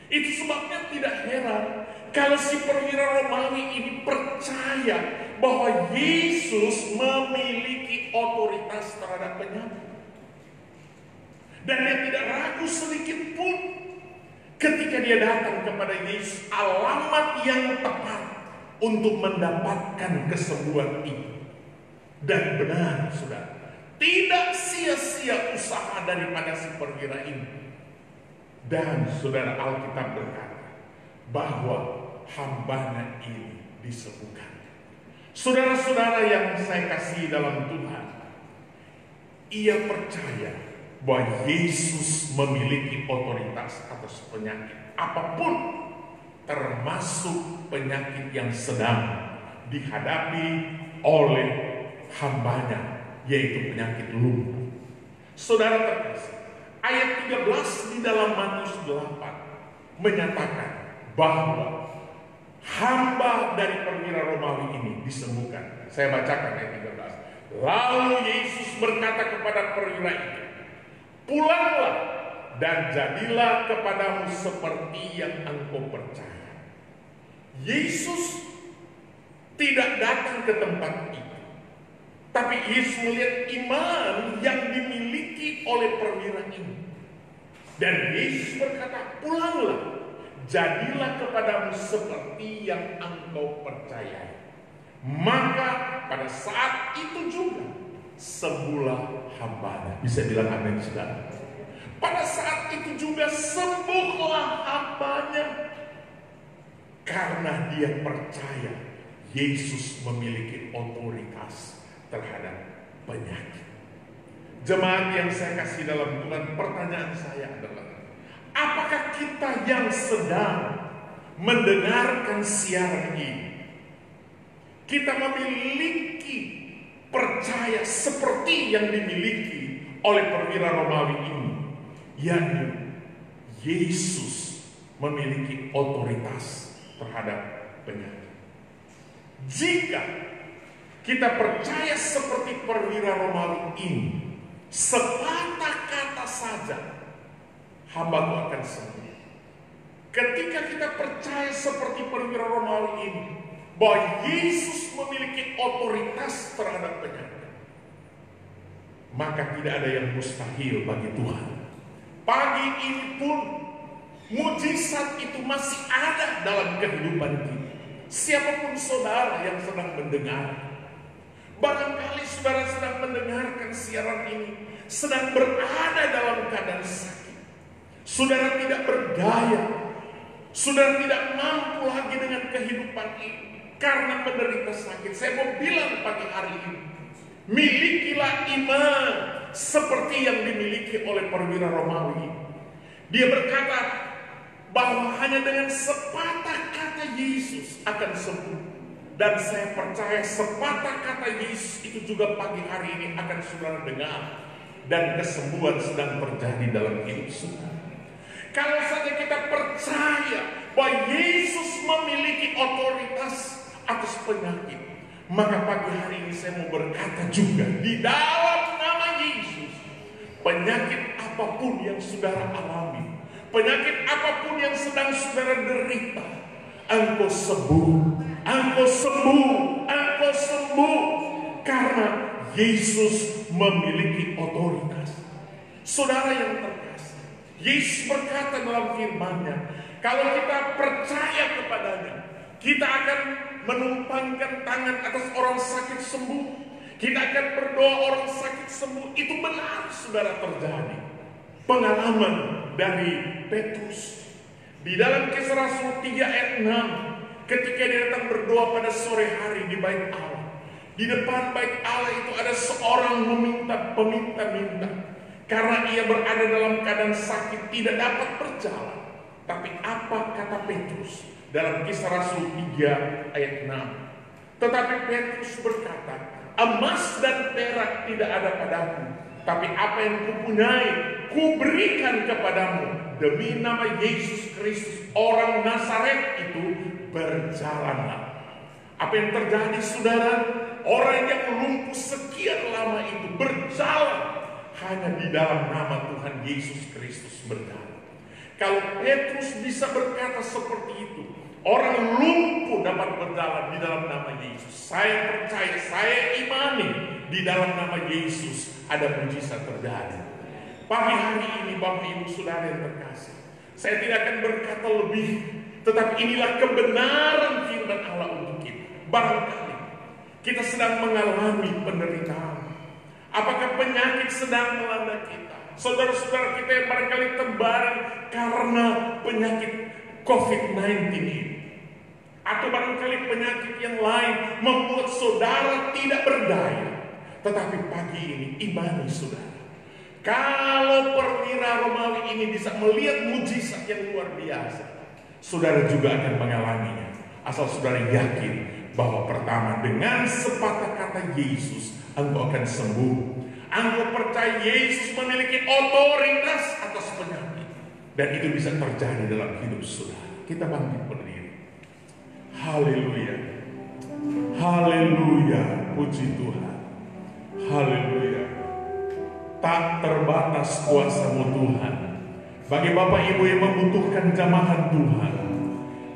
Itu sebabnya tidak heran kalau si perwira Romawi ini percaya bahwa Yesus memiliki otoritas terhadap penyakit. Dan dia tidak ragu sedikit pun ketika dia datang kepada Yesus, alamat yang tepat untuk mendapatkan kesembuhan itu. Dan benar, saudara, tidak sia-sia usaha daripada si perwira ini. Dan saudara, Alkitab berkata bahwa hambanya ini disembuhkan. Saudara-saudara yang saya kasih dalam Tuhan, ia percaya bahwa Yesus memiliki otoritas atas penyakit apapun, termasuk penyakit yang sedang dihadapi oleh hambanya, yaitu penyakit lumpuh. Saudara terkasih, ayat 13 di dalam Matius 8 menyatakan bahwa hamba dari perwira Romawi ini disembuhkan. Saya bacakan ayat 13. Lalu Yesus berkata kepada perwira itu, pulanglah dan jadilah kepadamu seperti yang engkau percaya. Yesus tidak datang ke tempat itu, tapi Yesus melihat iman yang dimiliki oleh perwira ini. Dan Yesus berkata, pulanglah, jadilah kepadamu seperti yang engkau percaya. Maka pada saat itu juga sembuhlah hambanya. Bisa bilang amin, saudara. Pada saat itu juga sembuhlah hambanya, karena dia percaya Yesus memiliki otoritas terhadap penyakit. Jemaat yang saya kasih dalam Tuhan, pertanyaan saya adalah, apakah kita yang sedang mendengarkan siaran ini, kita memiliki percaya seperti yang dimiliki oleh perwira Romawi ini, yakni Yesus memiliki otoritas terhadap penyakit? Jika kita percaya seperti perwira Romawi ini, sepatah kata saja hamba-Mu akan sembuh. Ketika kita percaya seperti perwira Romawi ini, bahwa Yesus memiliki otoritas terhadap penyakit, maka tidak ada yang mustahil bagi Tuhan. Pagi ini pun mujizat itu masih ada dalam kehidupan kita. Siapapun saudara yang sedang mendengar, barangkali saudara sedang mendengarkan siaran ini sedang berada dalam keadaan sakit. Saudara tidak berdaya, saudara tidak mampu lagi dengan kehidupan ini karena menderita sakit. Saya mau bilang pagi hari ini, milikilah iman seperti yang dimiliki oleh perwira Romawi. Dia berkata bahwa hanya dengan sepatah kata Yesus akan sembuh. Dan saya percaya sepatah kata Yesus itu juga pagi hari ini akan saudara dengar. Dan kesembuhan sedang terjadi dalam hidup saudara. Kalau saja kita percaya bahwa Yesus memiliki otoritas atas penyakit, maka pagi hari ini saya mau berkata juga, di dalam nama Yesus, penyakit apapun yang saudara alami, penyakit apapun yang sedang saudara derita, engkau sembuh, engkau sembuh, engkau sembuh, karena Yesus memiliki otoritas. Saudara yang terkasih, Yesus berkata dalam firman-Nya, kalau kita percaya kepadanya, kita akan menumpangkan tangan atas orang sakit sembuh. Kita akan berdoa orang sakit sembuh. Itu benar saudara terjadi. Pengalaman dari Petrus di dalam Kisah Rasul 3 ayat 6, ketika dia datang berdoa pada sore hari di bait Allah. Di depan bait Allah itu ada seorang peminta-minta. Karena ia berada dalam keadaan sakit, tidak dapat berjalan. Tapi apa kata Petrus dalam Kisah Rasul 3 ayat 6? Tetapi Petrus berkata, emas dan perak tidak ada padaku, tapi apa yang kupunyai, kuberikan kepadamu. Demi nama Yesus Kristus, orang Nazaret itu, berjalanlah. Apa yang terjadi saudara? Orang yang lumpuh sekian lama itu berjalan. Hanya di dalam nama Tuhan Yesus Kristus berjalan. Kalau Petrus bisa berkata seperti itu, orang lumpuh dapat berjalan di dalam nama Yesus. Saya percaya, saya imani di dalam nama Yesus ada mujizat terjadi. Pagi hari ini Bapak Ibu Saudara yang terkasih, saya tidak akan berkata lebih, tetapi inilah kebenaran firman Allah untuk kita. Barangkali kita sedang mengalami penderitaan. Apakah penyakit sedang melanda kita? Saudara-saudara kita yang barangkali terbaring karena penyakit COVID-19 ini, atau barangkali penyakit yang lain membuat saudara tidak berdaya. Tetapi pagi ini imani saudara, kalau perwira Romawi ini bisa melihat mujizat yang luar biasa, saudara juga akan mengalaminya. Asal saudara yakin bahwa pertama, dengan sepatah kata Yesus, engkau akan sembuh. Engkau percaya Yesus memiliki otoritas atas penyakit, dan itu bisa terjadi dalam hidup saudara. Kita bangkit berdiri. Haleluya, haleluya, puji Tuhan, haleluya. Tak terbatas kuasa-Mu Tuhan. Bagi Bapak Ibu yang membutuhkan jamahan Tuhan,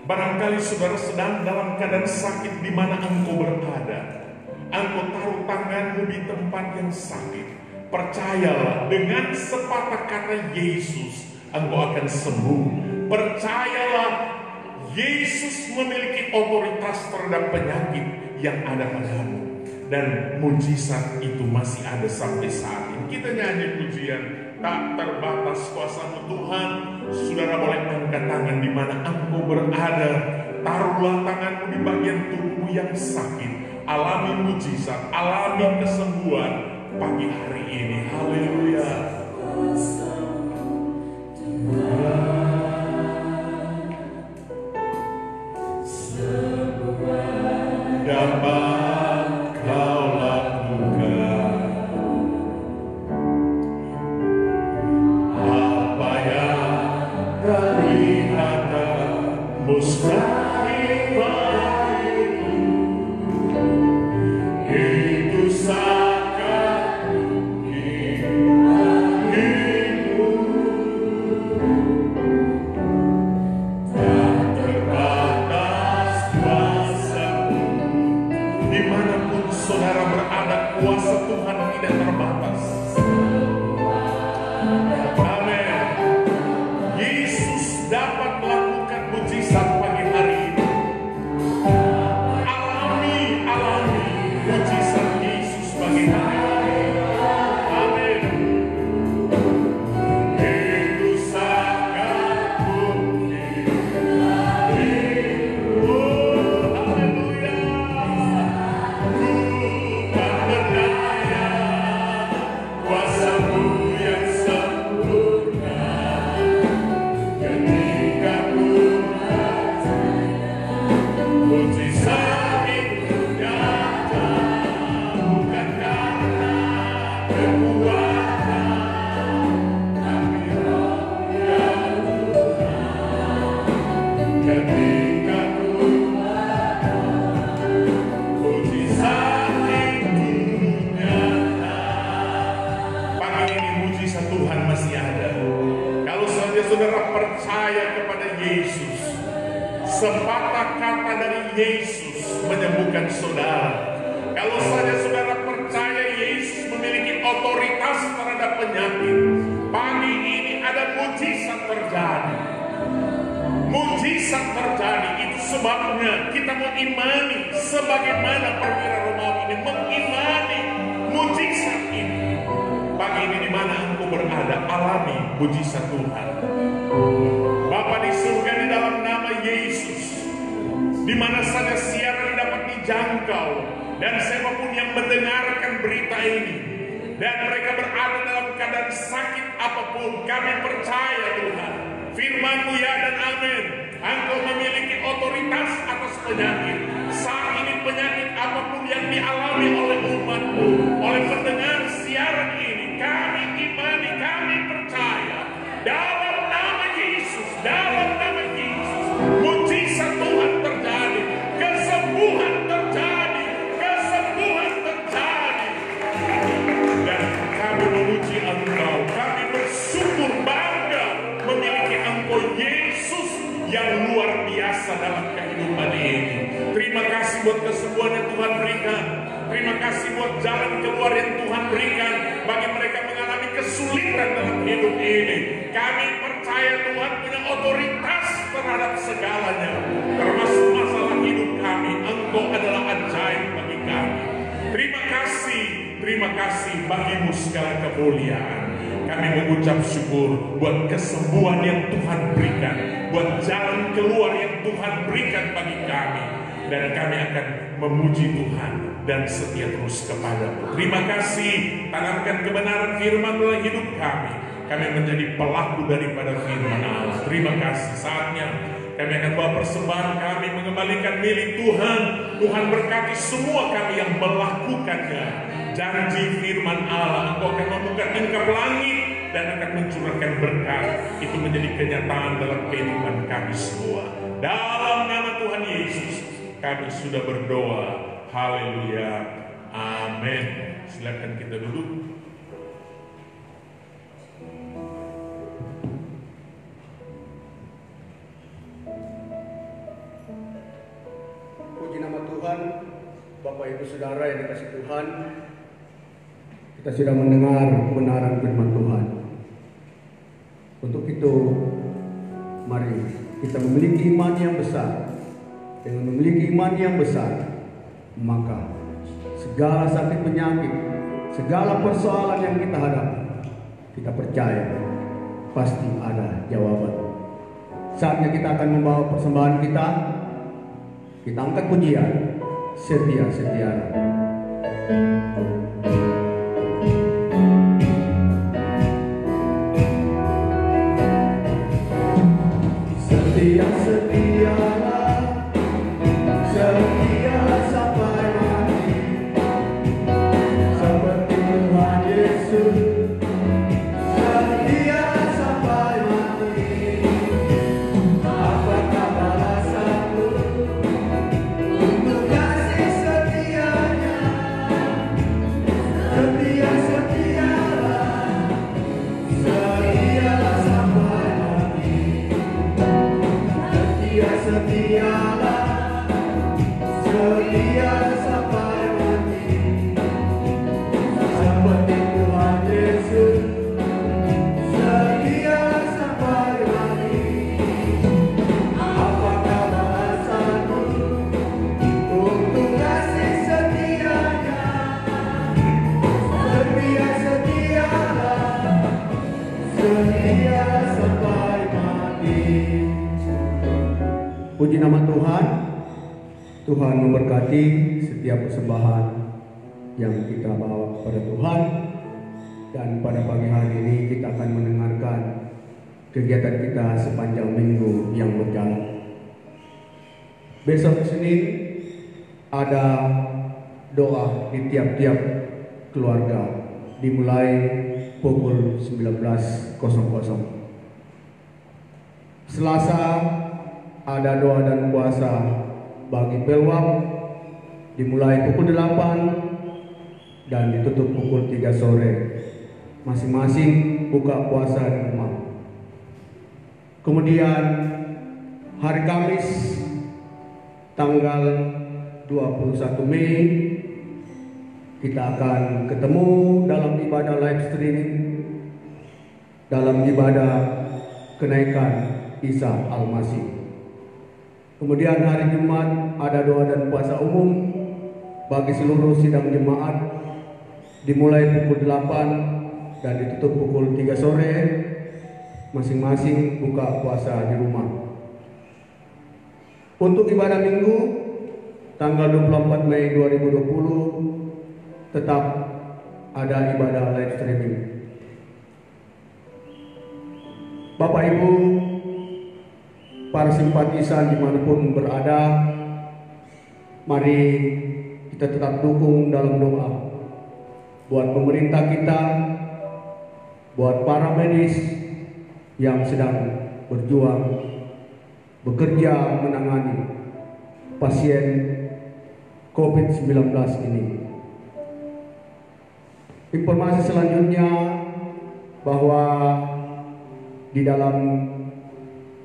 barangkali saudara sedang dalam keadaan sakit di mana engkau berada. Engkau taruh tanganmu di tempat yang sakit. Percayalah, dengan sepatah kata Yesus, engkau akan sembuh. Percayalah, Yesus memiliki otoritas terhadap penyakit yang ada padamu. Dan mujizat itu masih ada sampai saat ini. Kita nyanyi pujian, tak terbatas kuasa-Mu Tuhan. Saudara boleh angkat tangan di mana engkau berada. Taruhlah tanganmu di bagian tubuhmu yang sakit. Alami mujizat, alami kesembuhan pagi hari ini. Haleluya. Dapat kau lakukan apa yang kelihatan mustahil bagiku. Itu sangat mungkin bagimu. sepatah kata dari Yesus menyembuhkan saudara. Kalau saja saudara percaya Yesus memiliki otoritas terhadap penyakit, pagi ini ada mujizat terjadi. Mujizat terjadi, itu sebabnya kita mengimani sebagaimana perwira Romawi ini mengimani mujizat ini. Pagi ini di mana engkau berada, alami mujizat Tuhan. Bapa di surga, di dalam nama Yesus, di mana saja siaran dapat dijangkau, dan siapapun yang mendengarkan berita ini dan mereka berada dalam keadaan sakit apapun, kami percaya Tuhan, firman-Mu ya dan amin. Engkau memiliki otoritas atas penyakit. Saat ini penyakit apapun yang dialami oleh umat-Mu, oleh pendengar siaran ini, kami imani, kami percaya dalam nama Yesus, dalam nama Yesus, mujizat Tuhan terjadi, kesembuhan terjadi, kesembuhan terjadi. Dan kami memuji Engkau, kami bersyukur bangga memiliki Engkau Yesus yang luar biasa dalam kehidupan ini. Terima kasih buat kesembuhan yang Tuhan berikan. Terima kasih buat jalan keluar yang Tuhan berikan bagi mereka mengalami kesulitan dalam hidup ini. Kami percaya Tuhan punya otoritas terhadap segalanya, termasuk masalah hidup kami. Engkau adalah ajaib bagi kami. Terima kasih bagimu segala kemuliaan. Kami mengucap syukur buat kesembuhan yang Tuhan berikan, buat jalan keluar yang Tuhan berikan bagi kami. Dan kami akan memuji Tuhan dan setia terus kepada-Mu. Terima kasih, tanamkan kebenaran firman dalam hidup kami. Kami menjadi pelaku daripada firman Allah. Terima kasih, saatnya kami akan bawa persembahan kami, mengembalikan milik Tuhan. Tuhan berkati semua kami yang melakukannya. Janji firman Allah, Engkau akan membuka tingkap langit dan akan mencurahkan berkat. Itu menjadi kenyataan dalam kehidupan kami semua. Dalam nama Tuhan Yesus, kami sudah berdoa. Haleluya. Amin. Silakan kita duduk. Puji nama Tuhan. Bapak Ibu Saudara yang dikasihi Tuhan, kita sudah mendengar kebenaran firman Tuhan. Untuk itu, mari kita memiliki iman yang besar. Dengan memiliki iman yang besar, maka segala sakit penyakit, segala persoalan yang kita hadapi, kita percaya pasti ada jawaban. Saatnya kita akan membawa persembahan kita. Kita angkat pujian, setia-setia. Setia-setialah, setia sampai mati, seperti Tuhan Yesus, setia sampai mati. Apakah balasanku untuk kasih setianya? Setia-setialah, setia sampai mati. Setia-setialah, setia sampai mati, seperti Tuhan Yesus, setia sampai mati. Apakah balasanmu untuk kasih setianya? Setia-setialah, setia sampai mati. Puji nama Tuhan. Tuhan memberkati setiap persembahan yang kita bawa kepada Tuhan. Dan pada pagi hari ini kita akan mendengarkan kegiatan kita sepanjang minggu yang berjalan. Besok Senin ada doa di tiap-tiap keluarga, dimulai pukul 19.00. Selasa ada doa dan puasa bagi Pelwam, dimulai pukul 8 dan ditutup pukul 3 sore. Masing-masing buka puasa di rumah. Kemudian hari Kamis tanggal 21 Mei kita akan ketemu dalam ibadah live streaming dalam ibadah kenaikan Isa Al-Masih. Kemudian hari Jumat ada doa dan puasa umum bagi seluruh sidang jemaat dimulai pukul 8 dan ditutup pukul 3 sore. Masing-masing buka puasa di rumah. Untuk ibadah Minggu tanggal 24 Mei 2020 tetap ada ibadah live streaming. Bapak Ibu, para simpatisan dimanapun berada, mari kita tetap dukung dalam doa buat pemerintah kita, buat para medis yang sedang berjuang bekerja menangani pasien COVID-19 ini. Informasi selanjutnya bahwa di dalam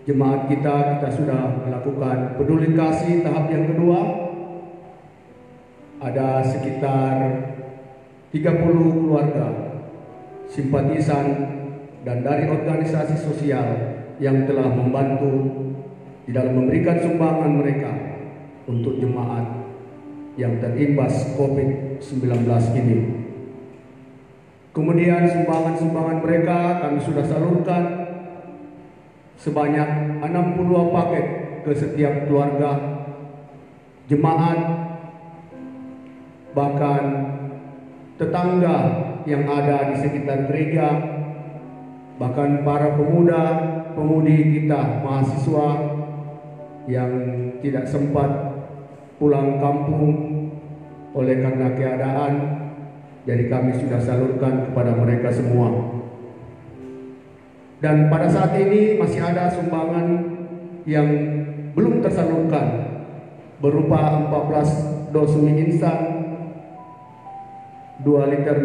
jemaat kita sudah melakukan peduli kasih tahap yang kedua. Ada sekitar 30 keluarga simpatisan dan dari organisasi sosial yang telah membantu di dalam memberikan sumbangan mereka untuk jemaat yang terimbas COVID-19 ini. Kemudian sumbangan-sumbangan mereka kami sudah salurkan sebanyak 62 paket ke setiap keluarga, jemaat, bahkan tetangga yang ada di sekitar gereja, bahkan para pemuda-pemudi kita, mahasiswa yang tidak sempat pulang kampung oleh karena keadaan, jadi kami sudah salurkan kepada mereka semua. Dan pada saat ini masih ada sumbangan yang belum tersalurkan berupa 14 dos mie instan, 2 liter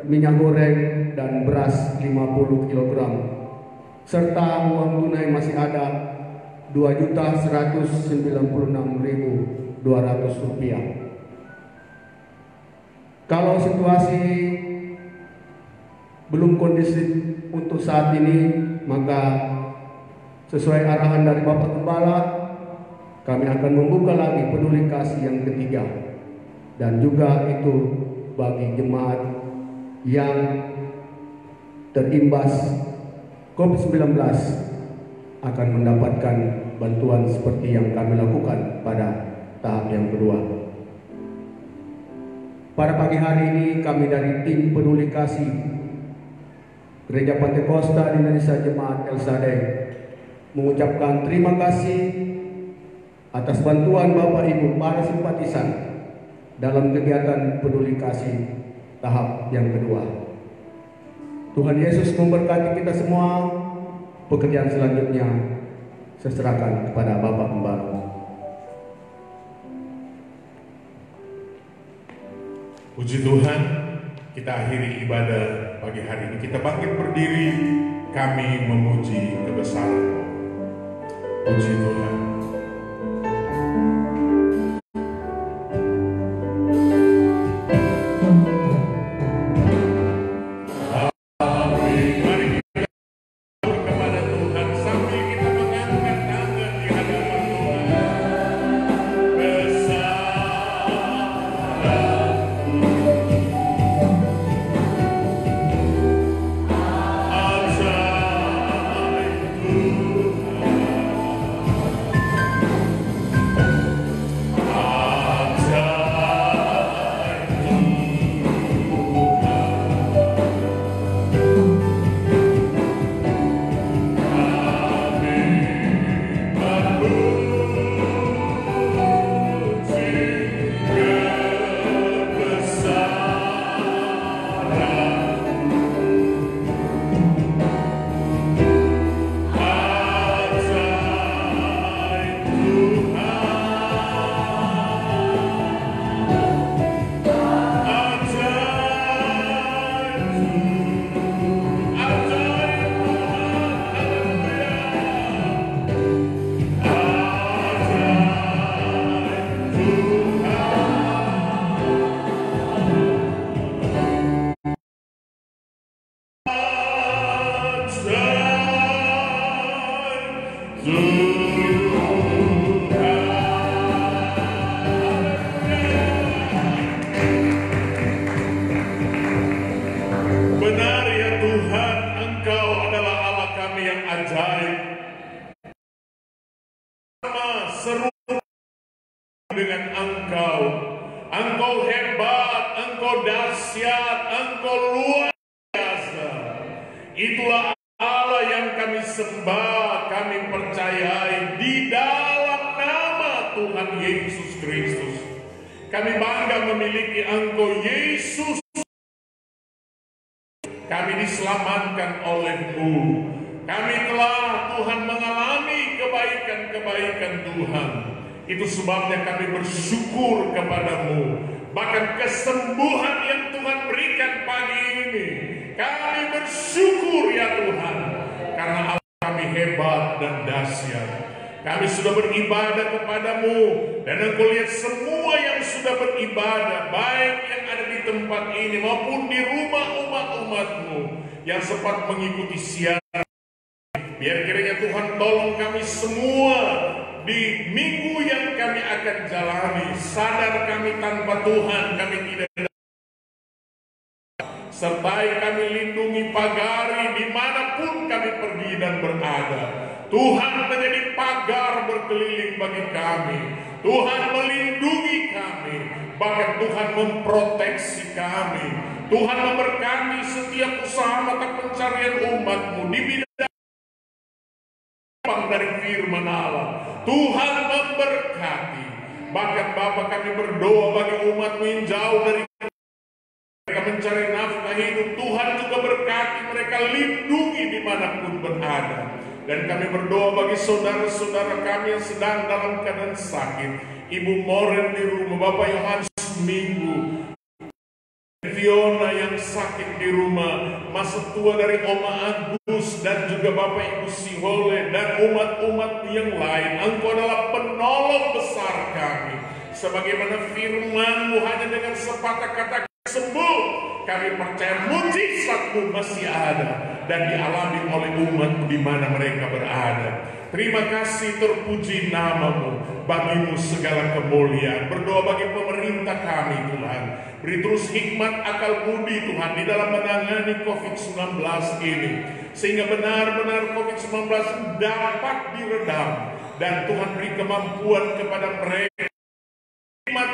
minyak goreng dan beras 50 kg, serta uang tunai masih ada Rp2.196.200. Kalau situasi belum kondisi untuk saat ini, maka sesuai arahan dari Bapak Gembala, kami akan membuka lagi peduli kasih yang ketiga, dan juga itu bagi jemaat yang terimbas COVID-19 akan mendapatkan bantuan seperti yang kami lakukan pada tahap yang kedua. Pada pagi hari ini kami dari tim peduli kasih Gereja Pantekosta Indonesia Jemaat El Sadai mengucapkan terima kasih atas bantuan Bapak Ibu para simpatisan dalam kegiatan peduli kasih tahap yang kedua. Tuhan Yesus memberkati kita semua. Pekerjaan selanjutnya saya serahkan kepada Bapak Pembaru. Puji Tuhan, kita akhiri ibadah pagi hari ini. Kita bangkit berdiri, kami memuji kebesaran-Mu. Puji Tuhan. Engkau luar biasa. Itulah Allah yang kami sembah, kami percayai di dalam nama Tuhan Yesus Kristus. Kami bangga memiliki Engkau Yesus. Kami diselamatkan oleh-Mu. Kami telah Tuhan mengalami kebaikan-kebaikan Tuhan. Itu sebabnya kami bersyukur kepada-Mu. Bahkan kesembuhan yang Tuhan berikan pagi ini, kami bersyukur ya Tuhan. Karena Allah kami hebat dan dahsyat. Kami sudah beribadah kepada-Mu. Dan Engkau lihat semua yang sudah beribadah, baik yang ada di tempat ini maupun di rumah umat-umat-Mu yang sempat mengikuti siaran. Biar kiranya Tuhan tolong kami semua di minggu yang kami akan jalani. Sadar kami tanpa Tuhan kami tidak ada. Sertai kami, lindungi, pagari dimanapun kami pergi dan berada. Tuhan menjadi pagar berkeliling bagi kami. Tuhan melindungi kami. Bahkan Tuhan memproteksi kami. Tuhan memberkati setiap usaha mata pencarian umat-Mu di bidang dari firman Allah. Tuhan memberkati. Bahkan Bapa, kami berdoa bagi umat-Mu yang jauh dari mereka mencari nafkah hidup. Tuhan juga berkati mereka, lindungi dimanapun berada. Dan kami berdoa bagi saudara-saudara kami yang sedang dalam keadaan sakit. Ibu Moren di rumah, Bapak Yohanes Minggu, Fiona yang sakit di rumah, masa tua dari Oma Agus, dan juga Bapak Ibu Sihole, dan umat-umat yang lain. Engkau adalah penolong besar kami. Sebagaimana firman-Mu hanya dengan sepatah kata sembuh, kami percaya mujizat-Mu masih ada dan dialami oleh umat di mana mereka berada. Terima kasih, terpuji nama-Mu, bagi-Mu segala kemuliaan. Berdoa bagi pemerintah kami Tuhan, beri terus hikmat akal budi Tuhan di dalam menangani COVID-19 ini, sehingga benar-benar COVID-19 dapat diredam, dan Tuhan beri kemampuan kepada mereka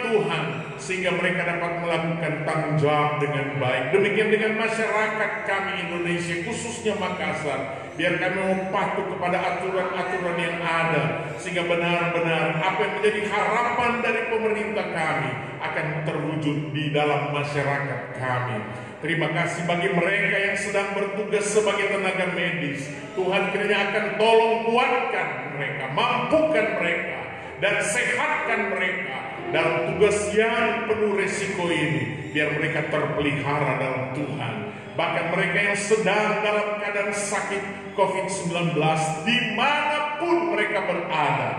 Tuhan, sehingga mereka dapat melakukan tanggung jawab dengan baik. Demikian dengan masyarakat kami Indonesia, khususnya Makassar. Biar kami mau patuh kepada aturan-aturan yang ada, sehingga benar-benar apa yang menjadi harapan dari pemerintah kami akan terwujud di dalam masyarakat kami. Terima kasih bagi mereka yang sedang bertugas sebagai tenaga medis. Tuhan kiranya akan tolong kuatkan mereka, mampukan mereka, dan sehatkan mereka dalam tugas yang penuh resiko ini, biar mereka terpelihara dalam Tuhan. Bahkan mereka yang sedang dalam keadaan sakit COVID-19, dimanapun mereka berada,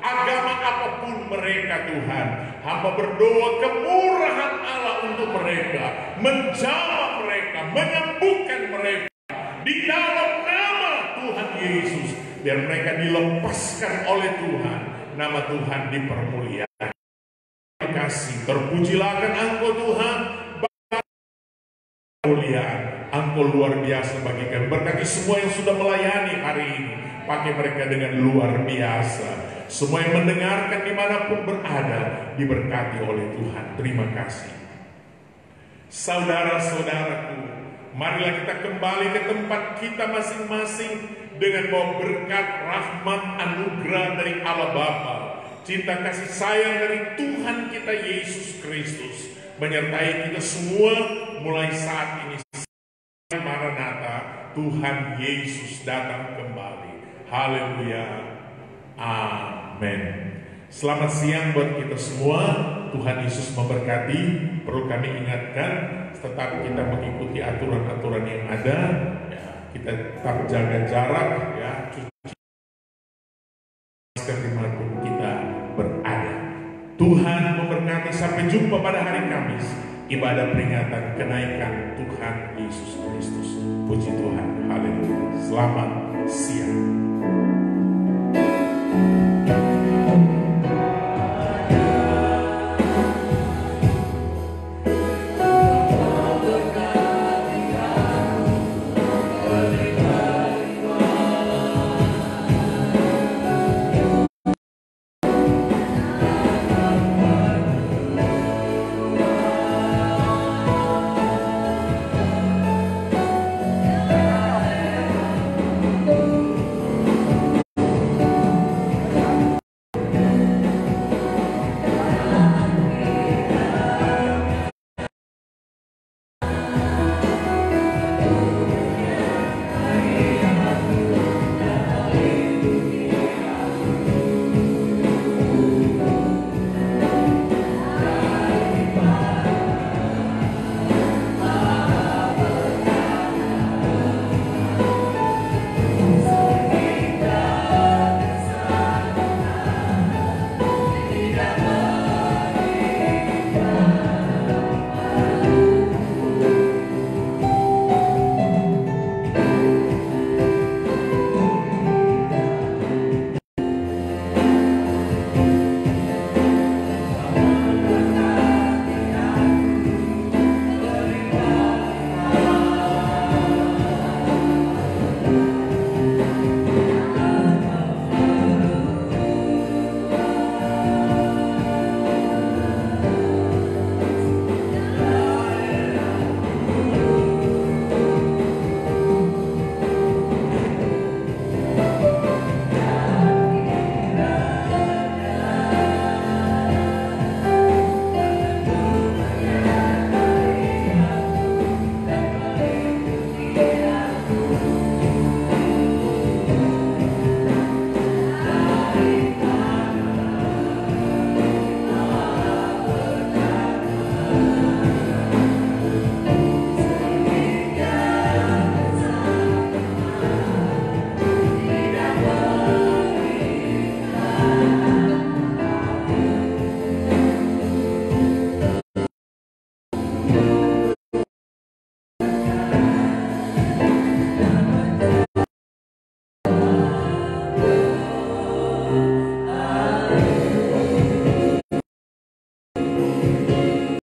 agama apapun mereka Tuhan, hamba berdoa kemurahan Allah untuk mereka, menjamah mereka, menyembuhkan mereka di dalam nama Tuhan Yesus, biar mereka dilepaskan oleh Tuhan, nama Tuhan dipermuliakan. Terima kasih, terpujilah akan Engkau Tuhan, kemuliaan Engkau luar biasa bagi kami. Berkati semua yang sudah melayani hari ini, pakai mereka dengan luar biasa. Semua yang mendengarkan dimanapun berada, diberkati oleh Tuhan. Terima kasih. Saudara-saudaraku, marilah kita kembali ke tempat kita masing-masing dengan bawa berkat, rahmat, anugerah dari Allah Bapa, cinta kasih sayang dari Tuhan kita Yesus Kristus menyertai kita semua mulai saat ini. Maranatha, Tuhan Yesus datang kembali. Haleluya. Amin. Selamat siang buat kita semua. Tuhan Yesus memberkati. Perlu kami ingatkan, tetap kita mengikuti aturan-aturan yang ada. Ya, kita tetap jaga jarak, ya, cuci masker dimanapun kita berada. Tuhan memberkati. Sampai jumpa pada hari Kamis, ibadah peringatan kenaikan Tuhan Yesus Kristus. Puji Tuhan. Haleluya. Selamat siang.